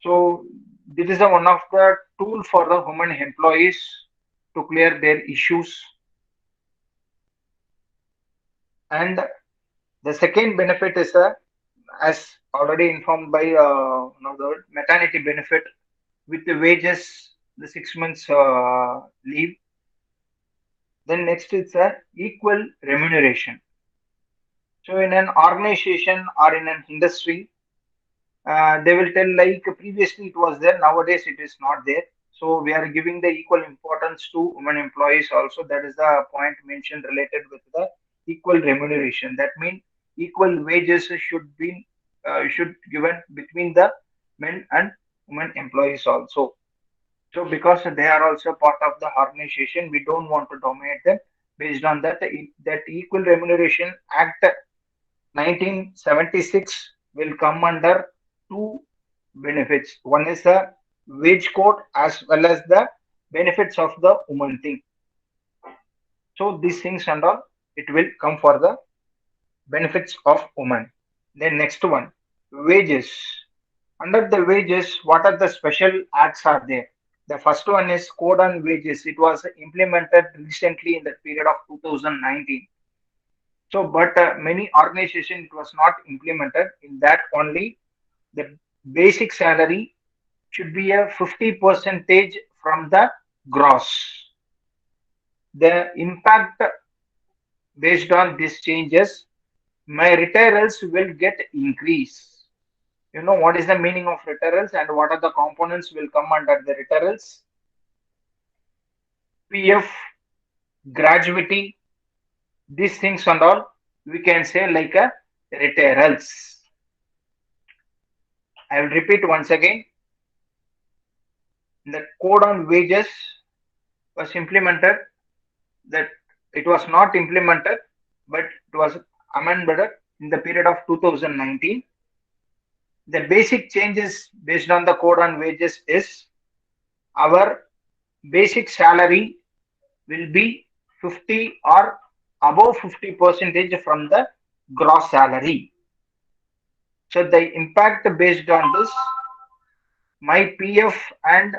Speaker 4: So this is one of the tool for the women employees to clear their issues. And the second benefit is as already informed by the maternity benefit with the wages, the 6 months leave. Then next is a equal remuneration. So in an organization or in an industry, they will tell like previously it was there, nowadays it is not there. So we are giving the equal importance to women employees also. That is the point mentioned related with the equal remuneration. That means equal wages should given between the men and women employees also. So because they are also part of the organization, we don't want to dominate them. Based on that, that Equal Remuneration Act 1976 will come under two benefits. One is the wage code as well as the benefits of the woman thing. So these things and all, it will come for the benefits of women. Then next one, wages. Under the wages, what are the special acts are there? The first one is Code on Wages. It was implemented recently in the period of 2019. So, but many organizations, it was not implemented. In that only, the basic salary should be a 50% from the gross. The impact based on these changes, my retirals will get increase. You know what is the meaning of retirals and what are the components will come under the retirals? PF, gratuity, these things and all, we can say like a retirals. I will repeat once again. The Code on Wages was implemented, that it was not implemented, but it was amended in the period of 2019. The basic changes based on the Code on Wages is our basic salary will be 50 or above 50% from the gross salary. So the impact based on this, my PF and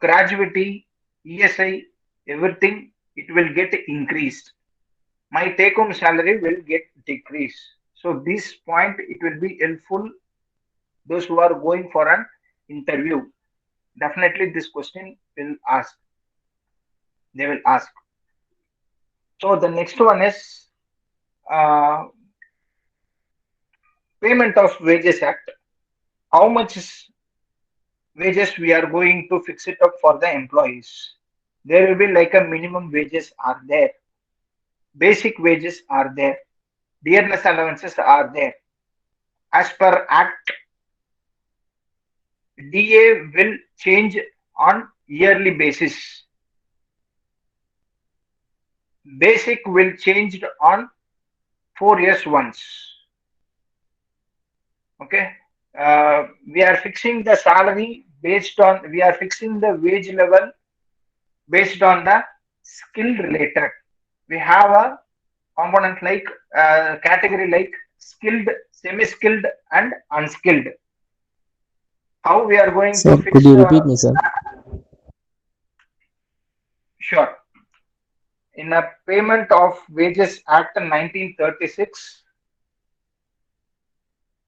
Speaker 4: gratuity, ESI, everything, it will get increased. My take home salary will get decreased. So this point, it will be helpful those who are going for an interview. Definitely this question will ask. They will ask. So the next one is Payment of Wages Act. How much is wages we are going to fix it up for the employees? There will be like a minimum wages are there. Basic wages are there. Dearness allowances are there. As per Act, DA will change on yearly basis. Basic will change on 4 years once. Okay. We are fixing the salary based on, we are fixing the wage level based on the skill related. We have a component like category like skilled, semi-skilled and unskilled. How we are going
Speaker 8: Sir,
Speaker 4: to fix?
Speaker 8: could you repeat me, sir?
Speaker 4: Sure. In a Payment of Wages Act 1936,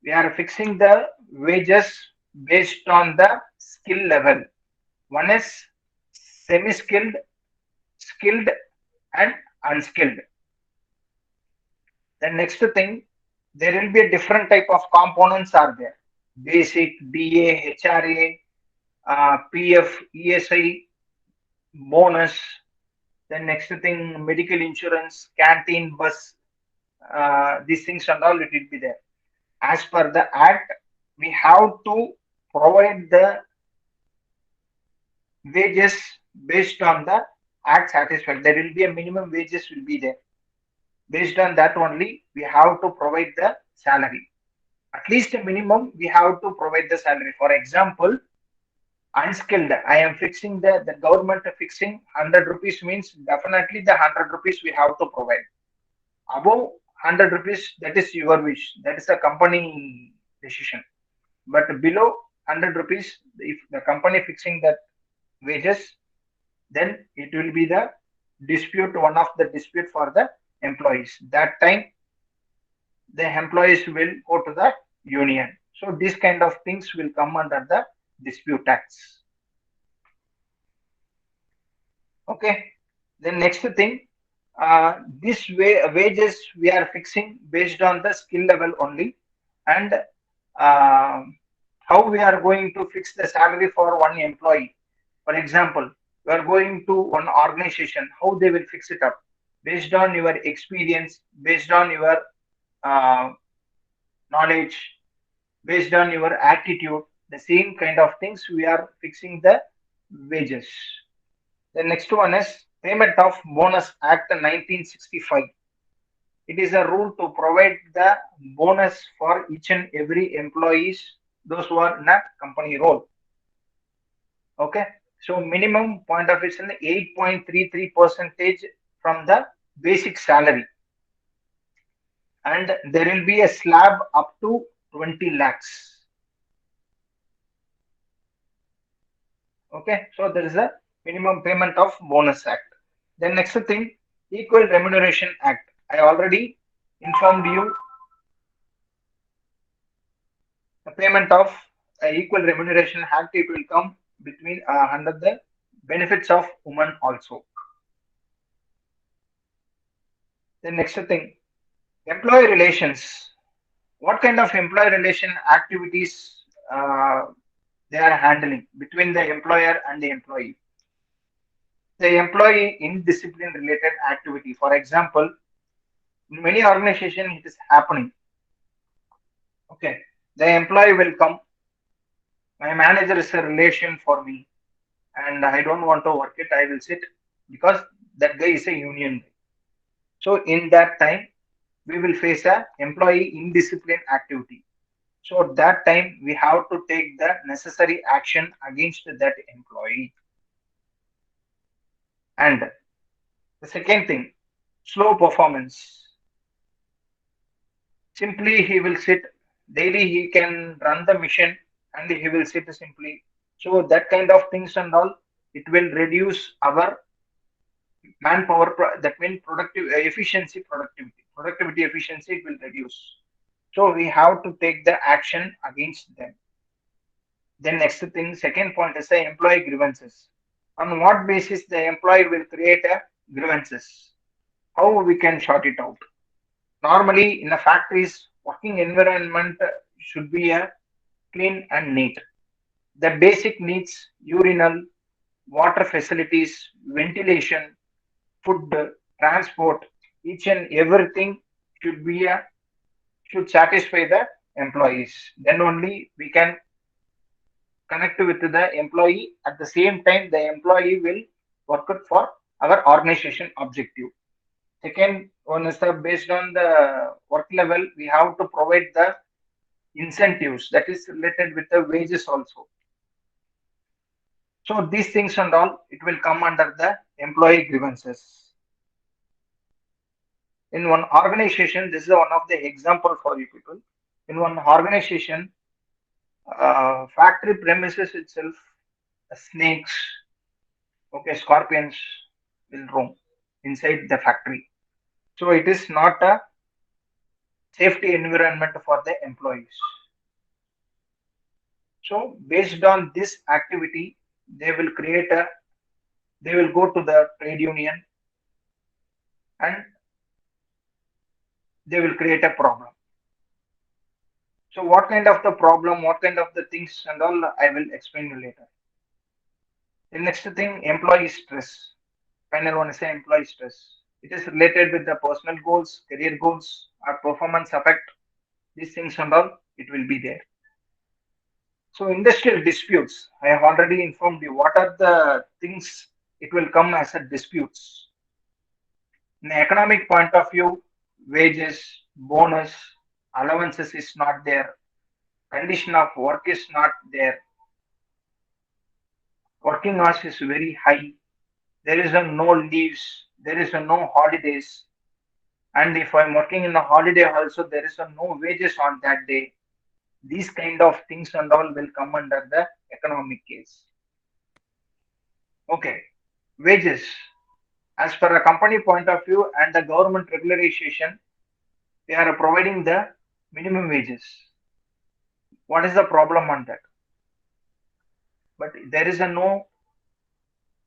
Speaker 4: we are fixing the wages based on the skill level. One is semi-skilled, skilled and unskilled. The next thing, there will be a different type of components are there. Basic, DA, HRA, PF, ESI, bonus. Then next thing, medical insurance, canteen, bus, these things and all, it will be there. As per the Act, we have to provide the wages based on the Act satisfied. There will be a minimum wages will be there. Based on that only, we have to provide the salary. At least a minimum, we have to provide the salary. For example, unskilled, I am fixing the government fixing 100 rupees means definitely the 100 rupees we have to provide. Above 100 rupees, that is your wish. That is a company decision. But below 100 rupees, if the company fixing that wages, then it will be the dispute, one of the dispute for the employees. That time, the employees will go to the union. So these kind of things will come under the dispute acts. Okay. Then next thing, this wages we are fixing based on the skill level only, and how we are going to fix the salary for one employee. For example, we are going to one organization, how they will fix it up based on your experience, based on your uh, knowledge, based on your attitude, the same kind of things we are fixing the wages. The next one is Payment of Bonus Act 1965. It is a rule to provide the bonus for each and every employees, those who are in a company role. Okay, so minimum point of it is 8.33% from the basic salary, and there will be a slab up to 20 lakhs. Okay, so there is a minimum payment of bonus act. Then next thing, Equal Remuneration Act. I already informed you the payment of Equal Remuneration Act. It will come between under the benefits of women also. Then next thing, employee relations. What kind of employee relation activities they are handling between the employer and the employee? The employee indiscipline related activity. For example, in many organizations it is happening. Okay, the employee will come. My manager is a relation for me, and I don't want to work it. I will sit because that guy is a union guy. So in that time, we will face a employee indiscipline activity. So at that time, we have to take the necessary action against that employee. And the second thing, slow performance. Simply he will sit daily, he can run the mission and he will sit simply. So that kind of things and all, it will reduce our manpower, that means productivity efficiency, it will reduce. So we have to take the action against them. Then next thing, second point is the employee grievances. On what basis the employee will create a grievances? How we can sort it out? Normally in a factory's working environment should be a clean and neat. The basic needs, urinal, water facilities, ventilation, food, transport, each and everything should satisfy the employees. Then only we can connect with the employee. At the same time, the employee will work it for our organization objective. Second one is based on the work level, we have to provide the incentives that is related with the wages also. So these things and all, it will come under the employee grievances. In one organization, this is one of the example for you people. In one organization, factory premises itself, snakes, okay, scorpions will roam inside the factory. So it is not a safety environment for the employees. So based on this activity, they will go to the trade union and they will create a problem. So what kind of the problem, what kind of the things and all, I will explain you later. The next thing, employee stress. Final one is employee stress. It is related with the personal goals, career goals, or performance affect. These things and all, it will be there. So industrial disputes, I have already informed you what are the things it will come as a disputes. In the economic point of view, wages, bonus, allowances is not there. Condition of work is not there. Working hours is very high. There is no leaves. There is no holidays. And if I'm working in a holiday also, there is no wages on that day. These kind of things and all will come under the economic case. Okay, wages. As per a company point of view and the government regularization, they are providing the minimum wages. What is the problem on that? But there is no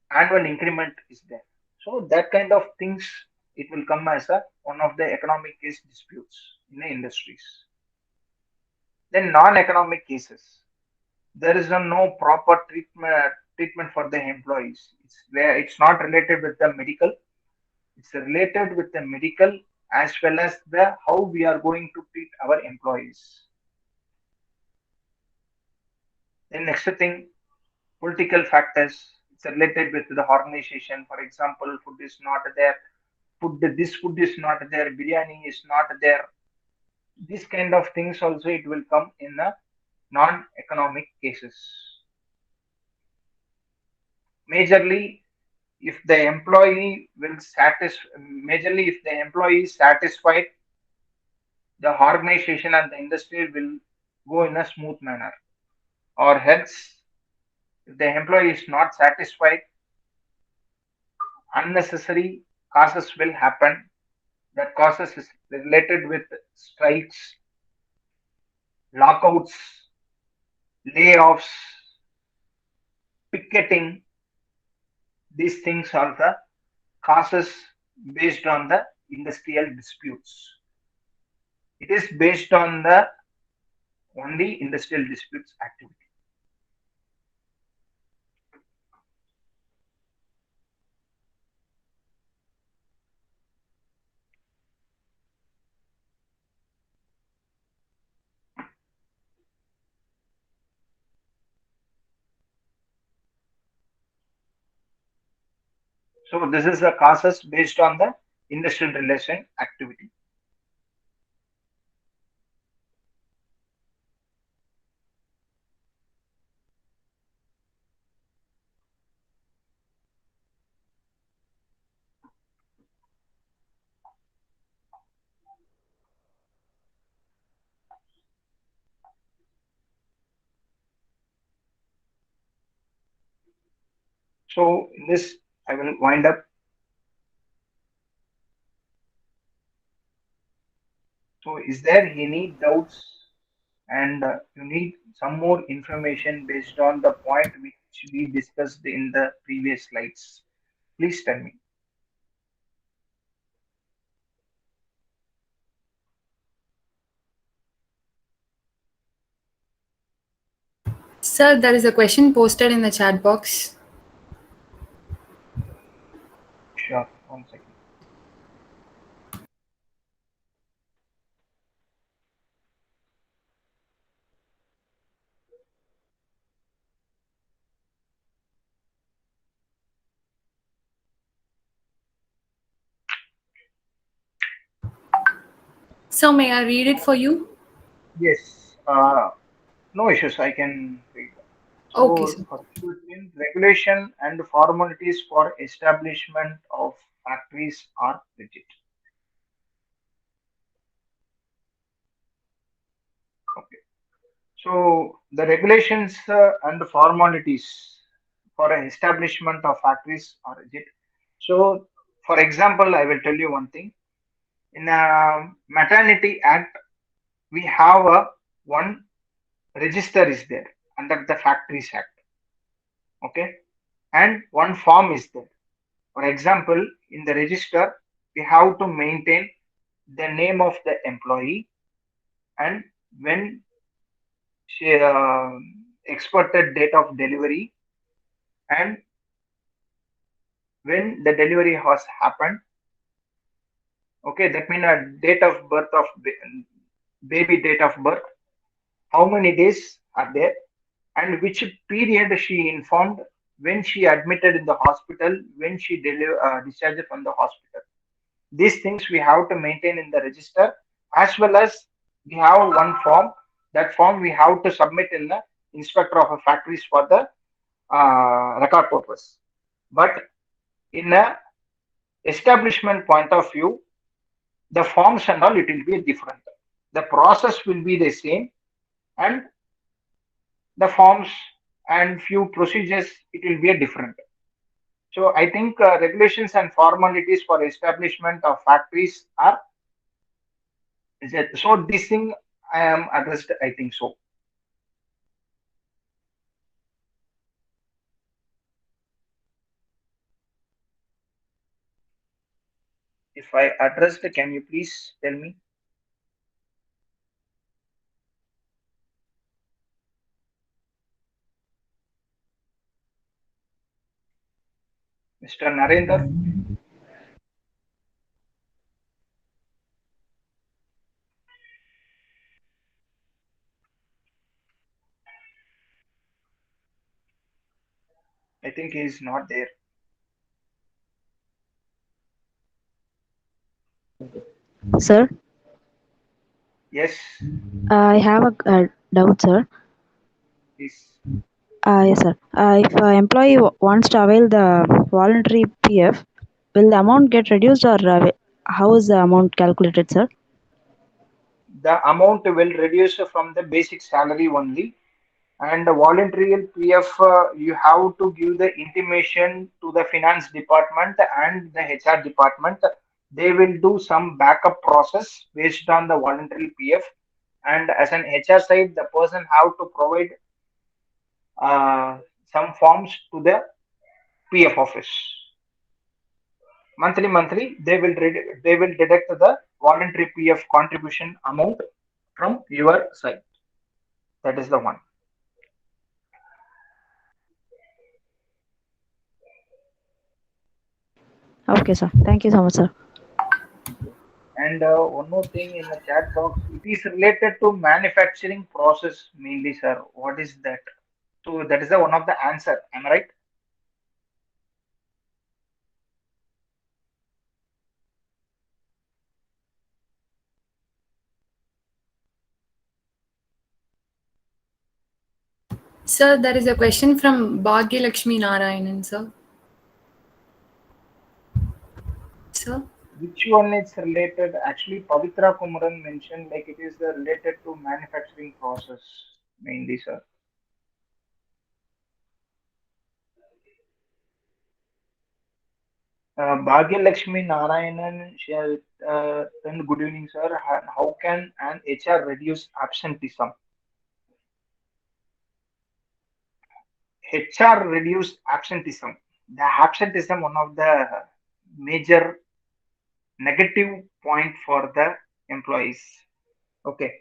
Speaker 4: annual increment is there. So that kind of things, it will come as one of the economic case disputes in the industries. Then non-economic cases, there is no proper treatment for the employees. It's not related with the medical. It's related with the medical as well as the how we are going to treat our employees. Then next thing, political factors. It's related with the organization. For example, food is not there. This food is not there. Biryani is not there. This kind of things also it will come in the non-economic cases. Majorly, if the employee will majorly if the employee is satisfied, the organization and the industry will go in a smooth manner. Or else, if the employee is not satisfied, unnecessary causes will happen. That causes is related with strikes, lockouts, layoffs, picketing. These things are the causes based on the industrial disputes. It is based on the only industrial disputes activity. So this is the causes based on the industrial relation activity. So in this, I will wind up. So is there any doubts and you need some more information based on the point which we discussed in the previous slides? Please tell me.
Speaker 2: Sir, there is a question posted in the chat box.
Speaker 4: Sure, 1 second.
Speaker 2: So may I read it for you?
Speaker 4: Yes, no issues. I can read.
Speaker 2: Okay,
Speaker 4: So,
Speaker 2: sir.
Speaker 4: first question, regulation and formalities for establishment of factories are rigid. Okay. So, the regulations and the formalities for an establishment of factories are rigid. So, for example, I will tell you one thing. In a Maternity Act, we have a one register is there under the Factories Act. Okay, and one form is there. For example, in the register, we have to maintain the name of the employee and when she expected date of delivery and when the delivery has happened. Okay, that means a date of birth of baby date of birth, how many days are there, and which period she informed when she admitted in the hospital, when she discharged from the hospital. These things we have to maintain in the register, as well as we have one form. That form we have to submit in the inspector of factories for the record purpose. But in a establishment point of view, the forms and all it will be different. The process will be the same, and the forms and few procedures it will be a different. So I think regulations and formalities for establishment of factories are so this thing I am addressed, I think so. If I addressed, can you please tell me? Mr. Narendra? I think he is not there.
Speaker 5: Sir,
Speaker 4: Yes,
Speaker 5: I have a doubt, sir.
Speaker 4: please.
Speaker 5: Yes, sir. If an employee wants to avail the voluntary PF, will the amount get reduced or how is the amount calculated, sir?
Speaker 4: The amount will reduce from the basic salary only, and the voluntary PF, you have to give the intimation to the finance department and the HR department. They will do some backup process based on the voluntary PF, and as an HR side, the person have to provide some forms to the PF office. Monthly, they will deduct the voluntary PF contribution amount from your side. That is the one.
Speaker 5: Okay, sir. Thank you so much, sir.
Speaker 4: And one more thing in the chat box, it is related to manufacturing process mainly, sir. What is that? So that is the one of the answer. Am I right?
Speaker 2: Sir, there is a question from Bhagya Lakshmi Narayanan, sir. Sir?
Speaker 4: Which one is related? Actually, Pavitra Kumaran mentioned like it is related to manufacturing process mainly, sir. Bhagya Lakshmi Narayanan, she has done good evening, sir. How can an HR reduce absenteeism? HR reduce absenteeism. The absenteeism one of the major negative point for the employees. Okay.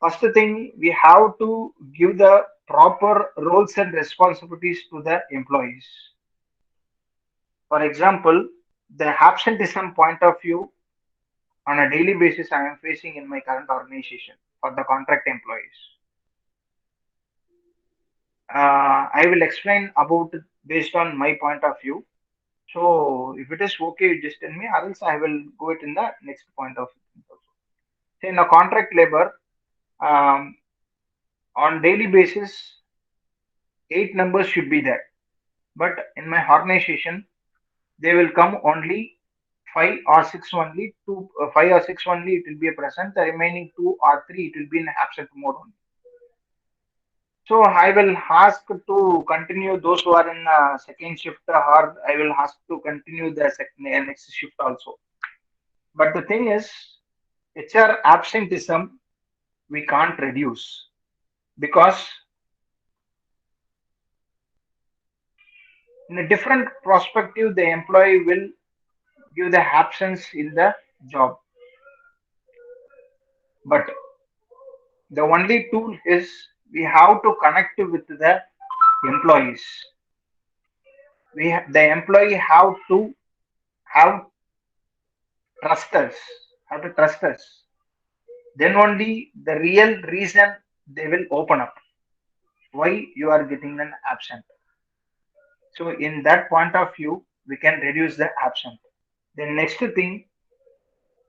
Speaker 4: First thing, we have to give the proper roles and responsibilities to the employees. For example, the absenteeism point of view on a daily basis I am facing in my current organization for the contract employees. I will explain about it based on my point of view. So if it is okay, you just tell me, or else I will go it in the next point of view also. So in a contract labor, on daily basis, 8 numbers should be there. But in my organization, they will come only 5 or 6 only. 5 or 6 only it will be a present. The remaining 2 or 3 it will be in absent mode only. So I will ask to continue those who are in second shift, or I will ask to continue the next shift also. But the thing is, HR absenteeism we can't reduce because in a different perspective, the employee will give the absence in the job. But the only tool is we have to connect with the employees. The employee have to have trust us, have to trust us. Then only the real reason they will open up why you are getting an absent. So in that point of view, we can reduce the absent. The next thing,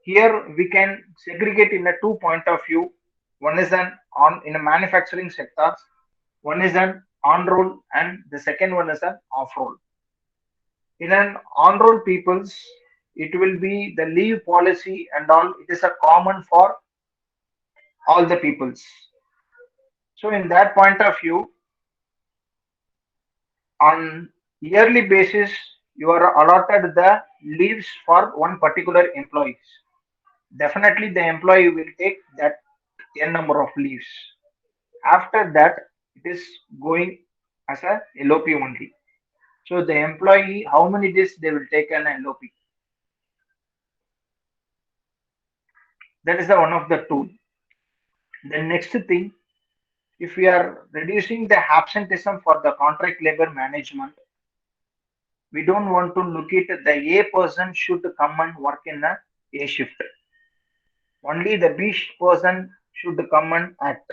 Speaker 4: here we can segregate in a 2 point of view. One is an on in a manufacturing sector, one is an on roll, and the second one is an off roll. In an on roll peoples, it will be the leave policy and all. It is a common for all the peoples. So in that point of view, on yearly basis, you are allotted the leaves for one particular employees. Definitely the employee will take that n number of leaves. After that, it is going as a LOP only. So the employee, how many days they will take an LOP? That is the one of the tool. The next thing, if we are reducing the absenteeism for the contract labor management, we don't want to look at the A person should come and work in a A shift. Only the B person should come and act.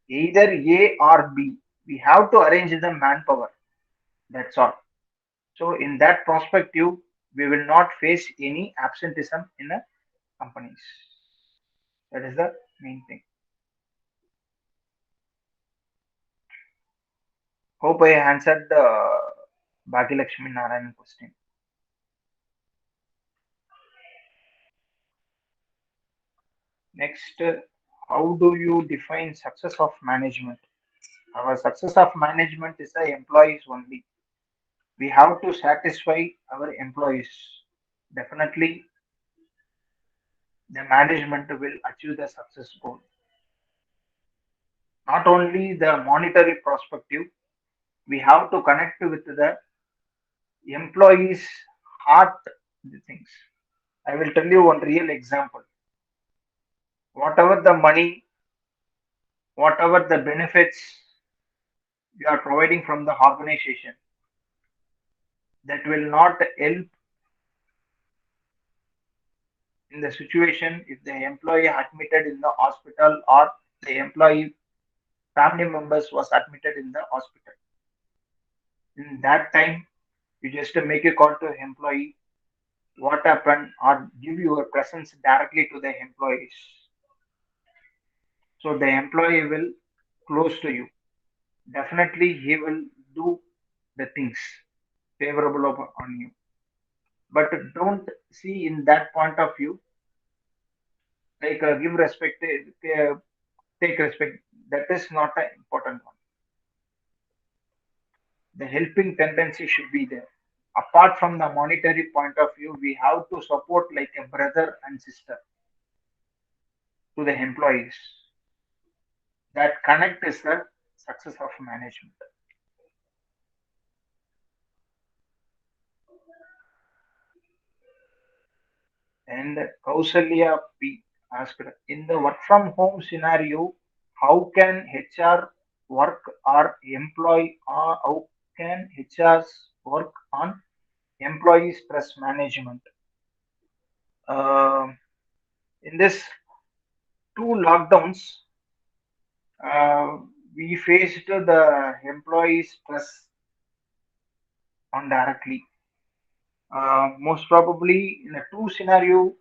Speaker 4: Either A or B. We have to arrange the manpower. That's all. So in that perspective, we will not face any absenteeism in the companies. That is the main thing. Hope I answered the Bhagya Lakshmi Narayan question. Next, how do you define success of management? Our success of management is the employees only. We have to satisfy our employees. Definitely, the management will achieve the success goal. Not only the monetary perspective, we have to connect with the employees' heart things. I will tell you one real example. Whatever the money, whatever the benefits you are providing from the organization, that will not help in the situation if the employee admitted in the hospital or the employee family members was admitted in the hospital. In that time, you just make a call to employee, what happened, or give your presence directly to the employees. So the employee will close to you. Definitely he will do the things favorable on you. But don't see in that point of view, like give respect, take respect. That is not an important one. The helping tendency should be there. Apart from the monetary point of view, we have to support like a brother and sister to the employees. That connect is the success of management. And Kausalya P asked, in the work from home scenario, how can HR work or employee, or how can HRs work on employee stress management? In this two lockdowns, we faced the employee stress on directly. Most probably in a two scenario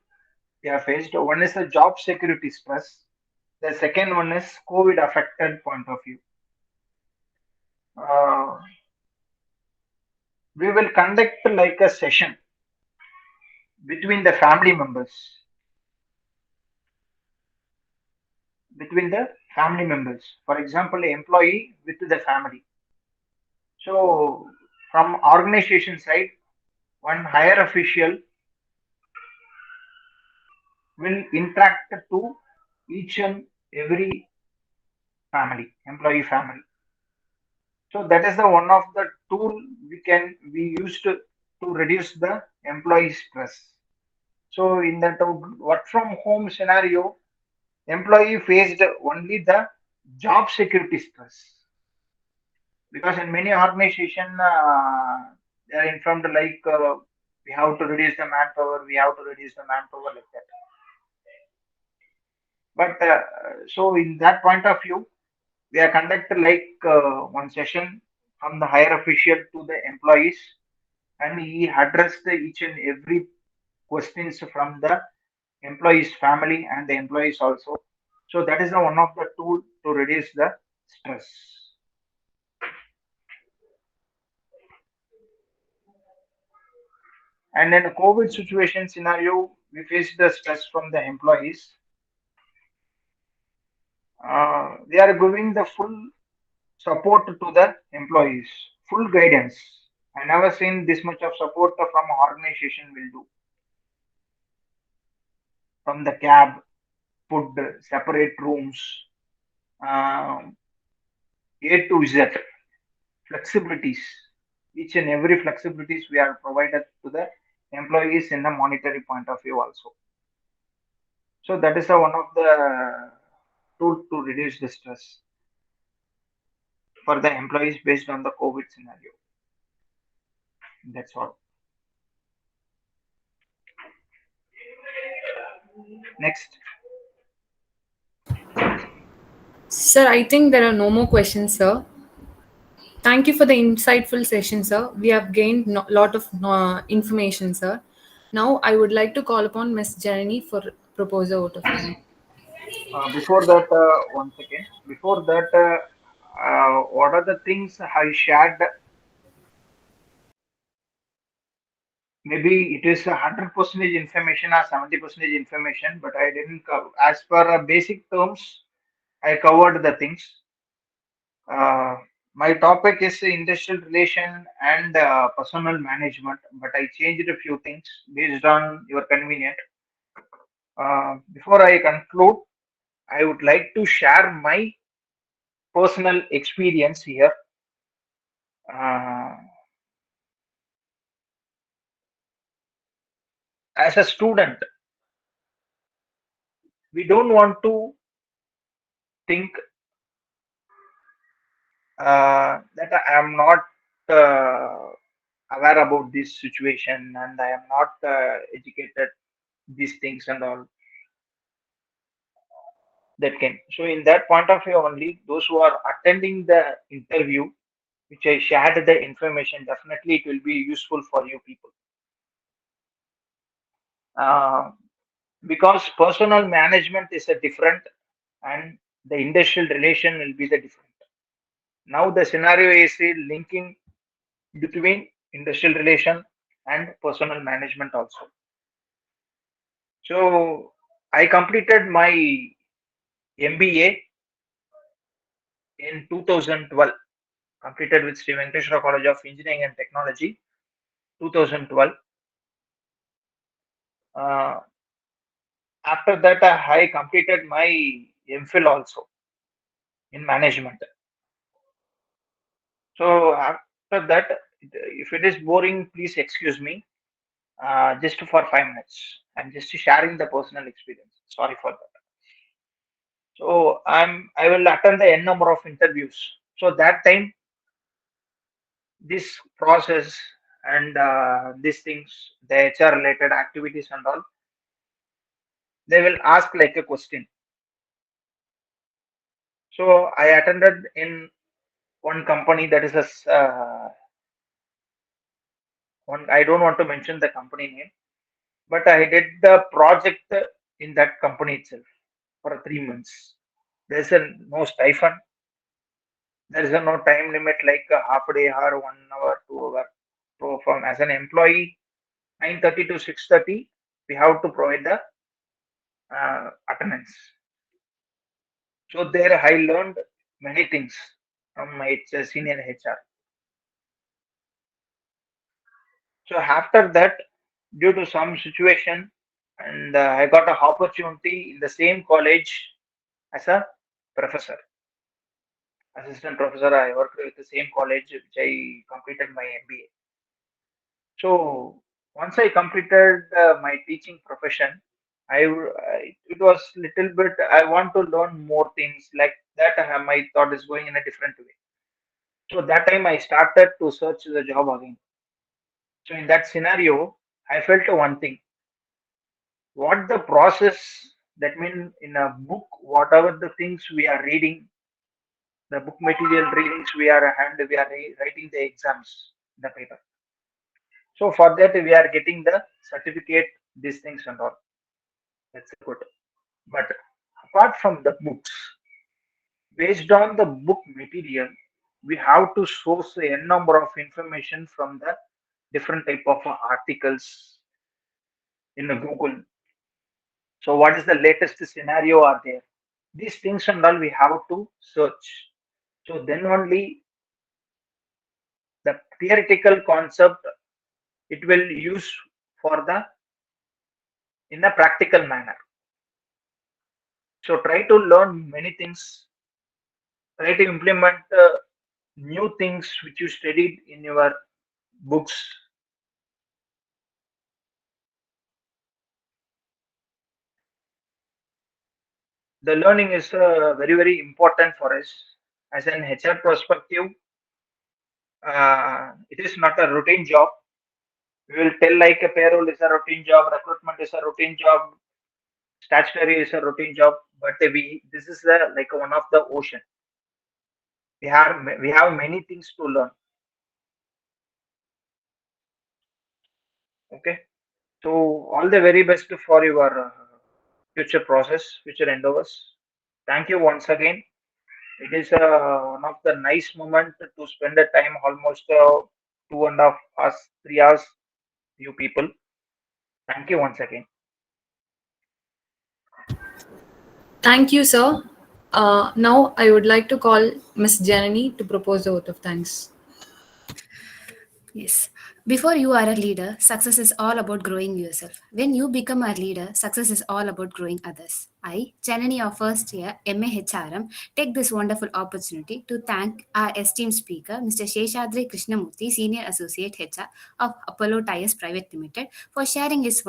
Speaker 4: they are faced. One is the job security stress. The second one is COVID affected point of view. We will conduct like a session between the family members. For example, employee with the family. So from organization side, one higher official will interact to each and every employee family. So that is the one of the tool we used to reduce the employee stress. So in that work from home scenario, employee faced only the job security stress, because in many organizations they are informed like we have to reduce the manpower, like that. But so in that point of view, we are conducted like one session from the higher official to the employees, and he addressed each and every questions from the employees family and the employees also. So that is the one of the tool to reduce the stress. And in a COVID situation scenario, we face the stress from the employees. They are giving the full support to the employees, full guidance. I never seen this much of support from an organization will do. From the cab, food, separate rooms, A to Z, flexibilities. each and every flexibilities we are provided to the employees in the monetary point of view also. So that is one of the tool to reduce the stress for the employees based on the COVID scenario. That's all. Next.
Speaker 2: Sir, I think there are no more questions, sir. Thank you for the insightful session, sir. We have gained a lot of information, sir. Now, I would like to call upon Ms. Janani for propose a vote of thanks.
Speaker 4: Before that, one second. Before that, what are the things I shared? Maybe it is 100% information or 70% information, but I didn't cover. As per basic terms, I covered the things. My topic is industrial relation and personal management, but I changed a few things based on your convenience. Before I conclude, I would like to share my personal experience here. As a student, we don't want to think that I am not aware about this situation and I am not educated these things and all that can. So in that point of view only, those who are attending the interview, which I shared the information, definitely it will be useful for you people. Because personal management is a different and the industrial relation will be the different. Now the scenario is linking between industrial relation and personal management also. So I completed my MBA in 2012, completed with Sri Venkateswara College of Engineering and Technology, 2012. After that, I completed my MPhil also in management. So after that, if it is boring, please excuse me. Just for 5 minutes, I'm just sharing the personal experience. Sorry for that. So I will attend the n number of interviews. So that time, this process and these things, the HR related activities and all, they will ask like a question. So I attended in one company that is a one. I don't want to mention the company name, but I did the project in that company itself for 3 months. There's no stipend. There is no time limit like a half a day or 1 hour, 2 hour. So from as an employee, 9:30 to 6:30, we have to provide the attendance. So there I learned many things from my senior HR. So after that, due to some situation, and I got an opportunity in the same college as a professor, assistant professor. I worked with the same college which I completed my MBA. So once I completed my teaching profession, it was little bit. I want to learn more things like that. My thought is going in a different way. So that time I started to search the job again. So in that scenario, I felt one thing. What the process, that means in a book, whatever the things we are reading, the book material readings we are writing the exams, the paper. So for that we are getting the certificate, these things and all. That's good. But apart from the books, based on the book material, we have to source a number of information from the different type of articles in the Google. So what is the latest scenario are there? These things and all we have to search. So then only the theoretical concept it will use for the in a practical manner. So try to learn many things. Try to implement new things which you studied in your books. The learning is very, very important for us as an HR perspective. It is not a routine job. We will tell like a payroll is a routine job, recruitment is a routine job, statutory is a routine job, but this is like one of the ocean. We have many things to learn. Okay, so all the very best for your future process, future endeavors. Thank you once again. It is one of the nice moment to spend the time almost 2.5 hours, 3 hours, you people. Thank you once again.
Speaker 2: Thank you, sir. Now I would like to call Ms. Janani to propose the vote of thanks.
Speaker 11: Yes. Before you are a leader, success is all about growing yourself. When you become a leader, success is all about growing others. I, Janani of first year MAHRM, take this wonderful opportunity to thank our esteemed speaker, Mr. Sheshadri Krishnamurthy, Senior Associate HR of Apollo Tyres Private Limited, for sharing his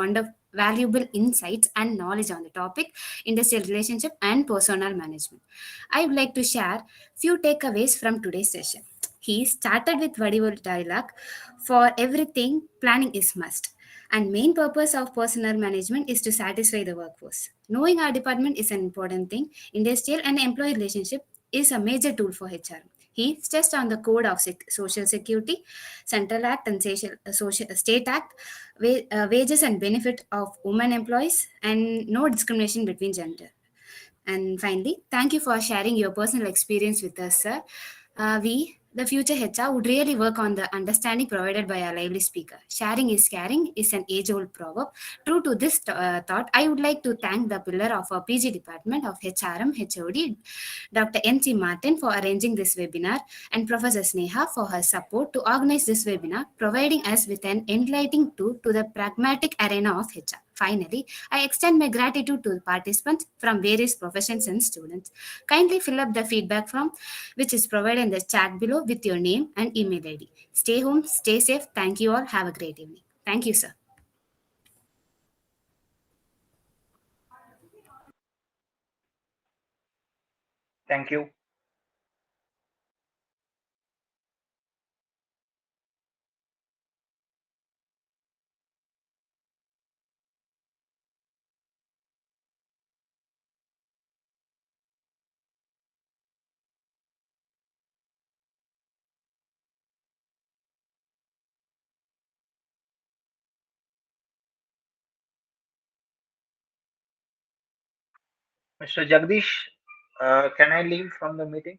Speaker 11: valuable insights and knowledge on the topic industrial relationship and personnel management. I would like to share few takeaways from today's session. He started with Vadivel dialogue. For everything, planning is must. And main purpose of personnel management is to satisfy the workforce. Knowing our department is an important thing. Industrial and employee relationship is a major tool for HR. He stressed on the code of social security, Central Act and State Act, wages and benefit of women employees, and no discrimination between gender. And finally, thank you for sharing your personal experience with us, sir. The future HR, would really work on the understanding provided by a lively speaker. Sharing is caring is an age-old proverb. True to this thought, I would like to thank the pillar of our PG department of HRM, HOD, Dr. N.C. Martin, for arranging this webinar, and Professor Sneha for her support to organize this webinar, providing us with an enlightening tool to the pragmatic arena of HR. Finally, I extend my gratitude to the participants from various professions and students. Kindly fill up the feedback form which is provided in the chat below with your name and email ID. Stay home, stay safe. Thank you all. Have a great evening. Thank you, sir.
Speaker 4: Thank you. Mr. Jagdish, can I leave from the meeting?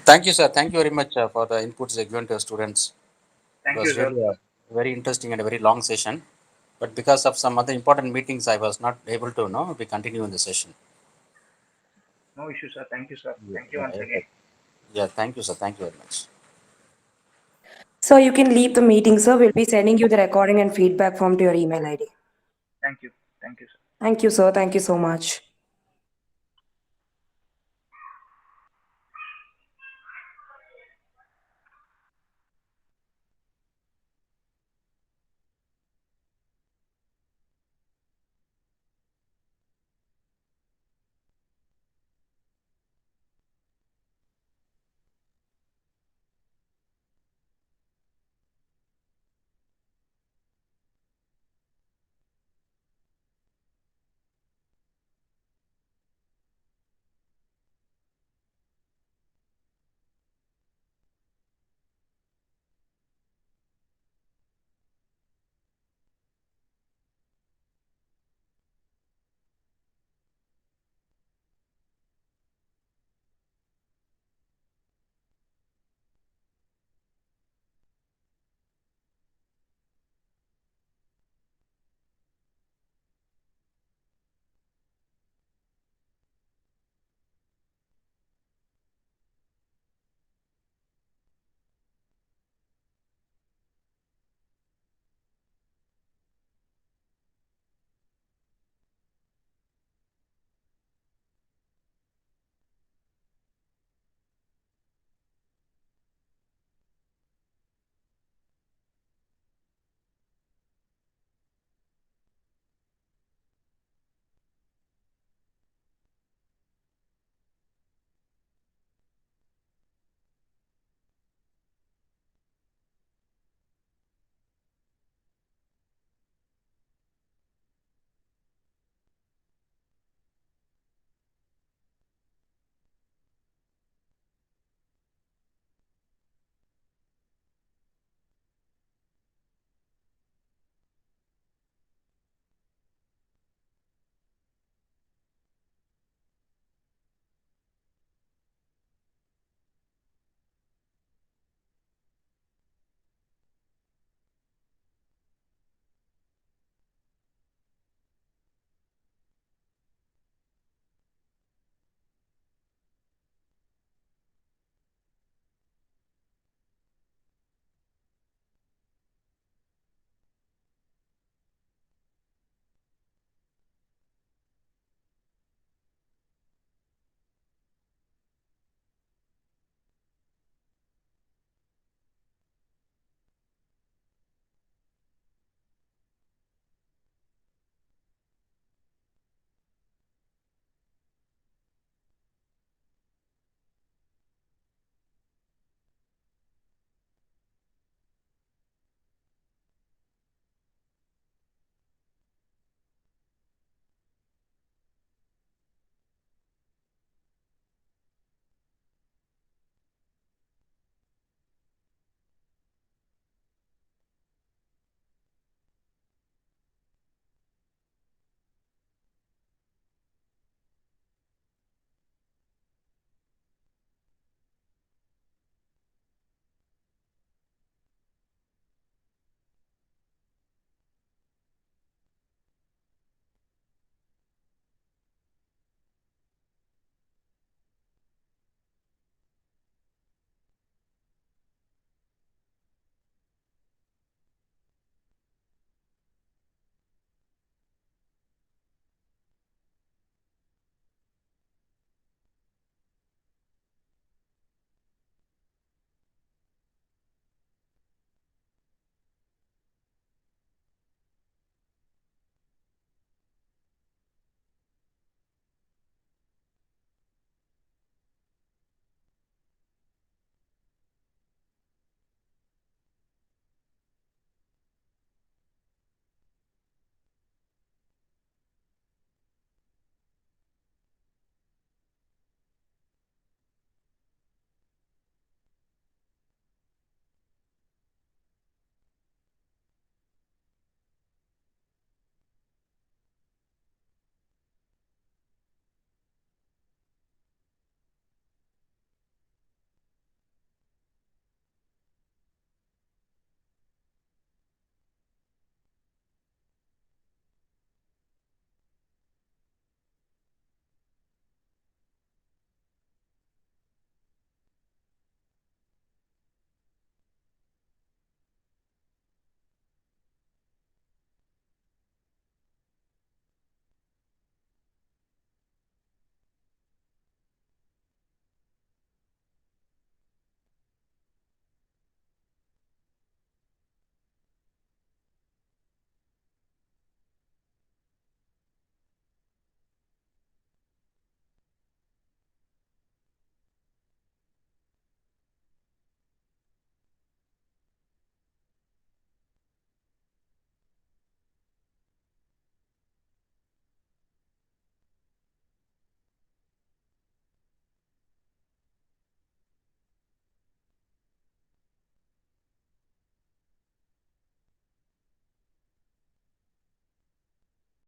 Speaker 1: Thank you, sir. Thank you very much for the inputs given to students.
Speaker 4: Thank
Speaker 1: It
Speaker 4: you,
Speaker 1: was
Speaker 4: sir.
Speaker 1: really a very interesting and a very long session. But because of some other important meetings, I was not able to we continue in the session.
Speaker 4: No issue, sir. Thank you, sir.
Speaker 1: Yeah,
Speaker 4: Thank you once again.
Speaker 1: Yeah, thank you, sir. Thank you very much.
Speaker 10: So you can leave the meeting, sir. We'll be sending you the recording and feedback form to your email ID.
Speaker 4: Thank you. Thank you, sir.
Speaker 10: Thank you, sir. Thank you so much.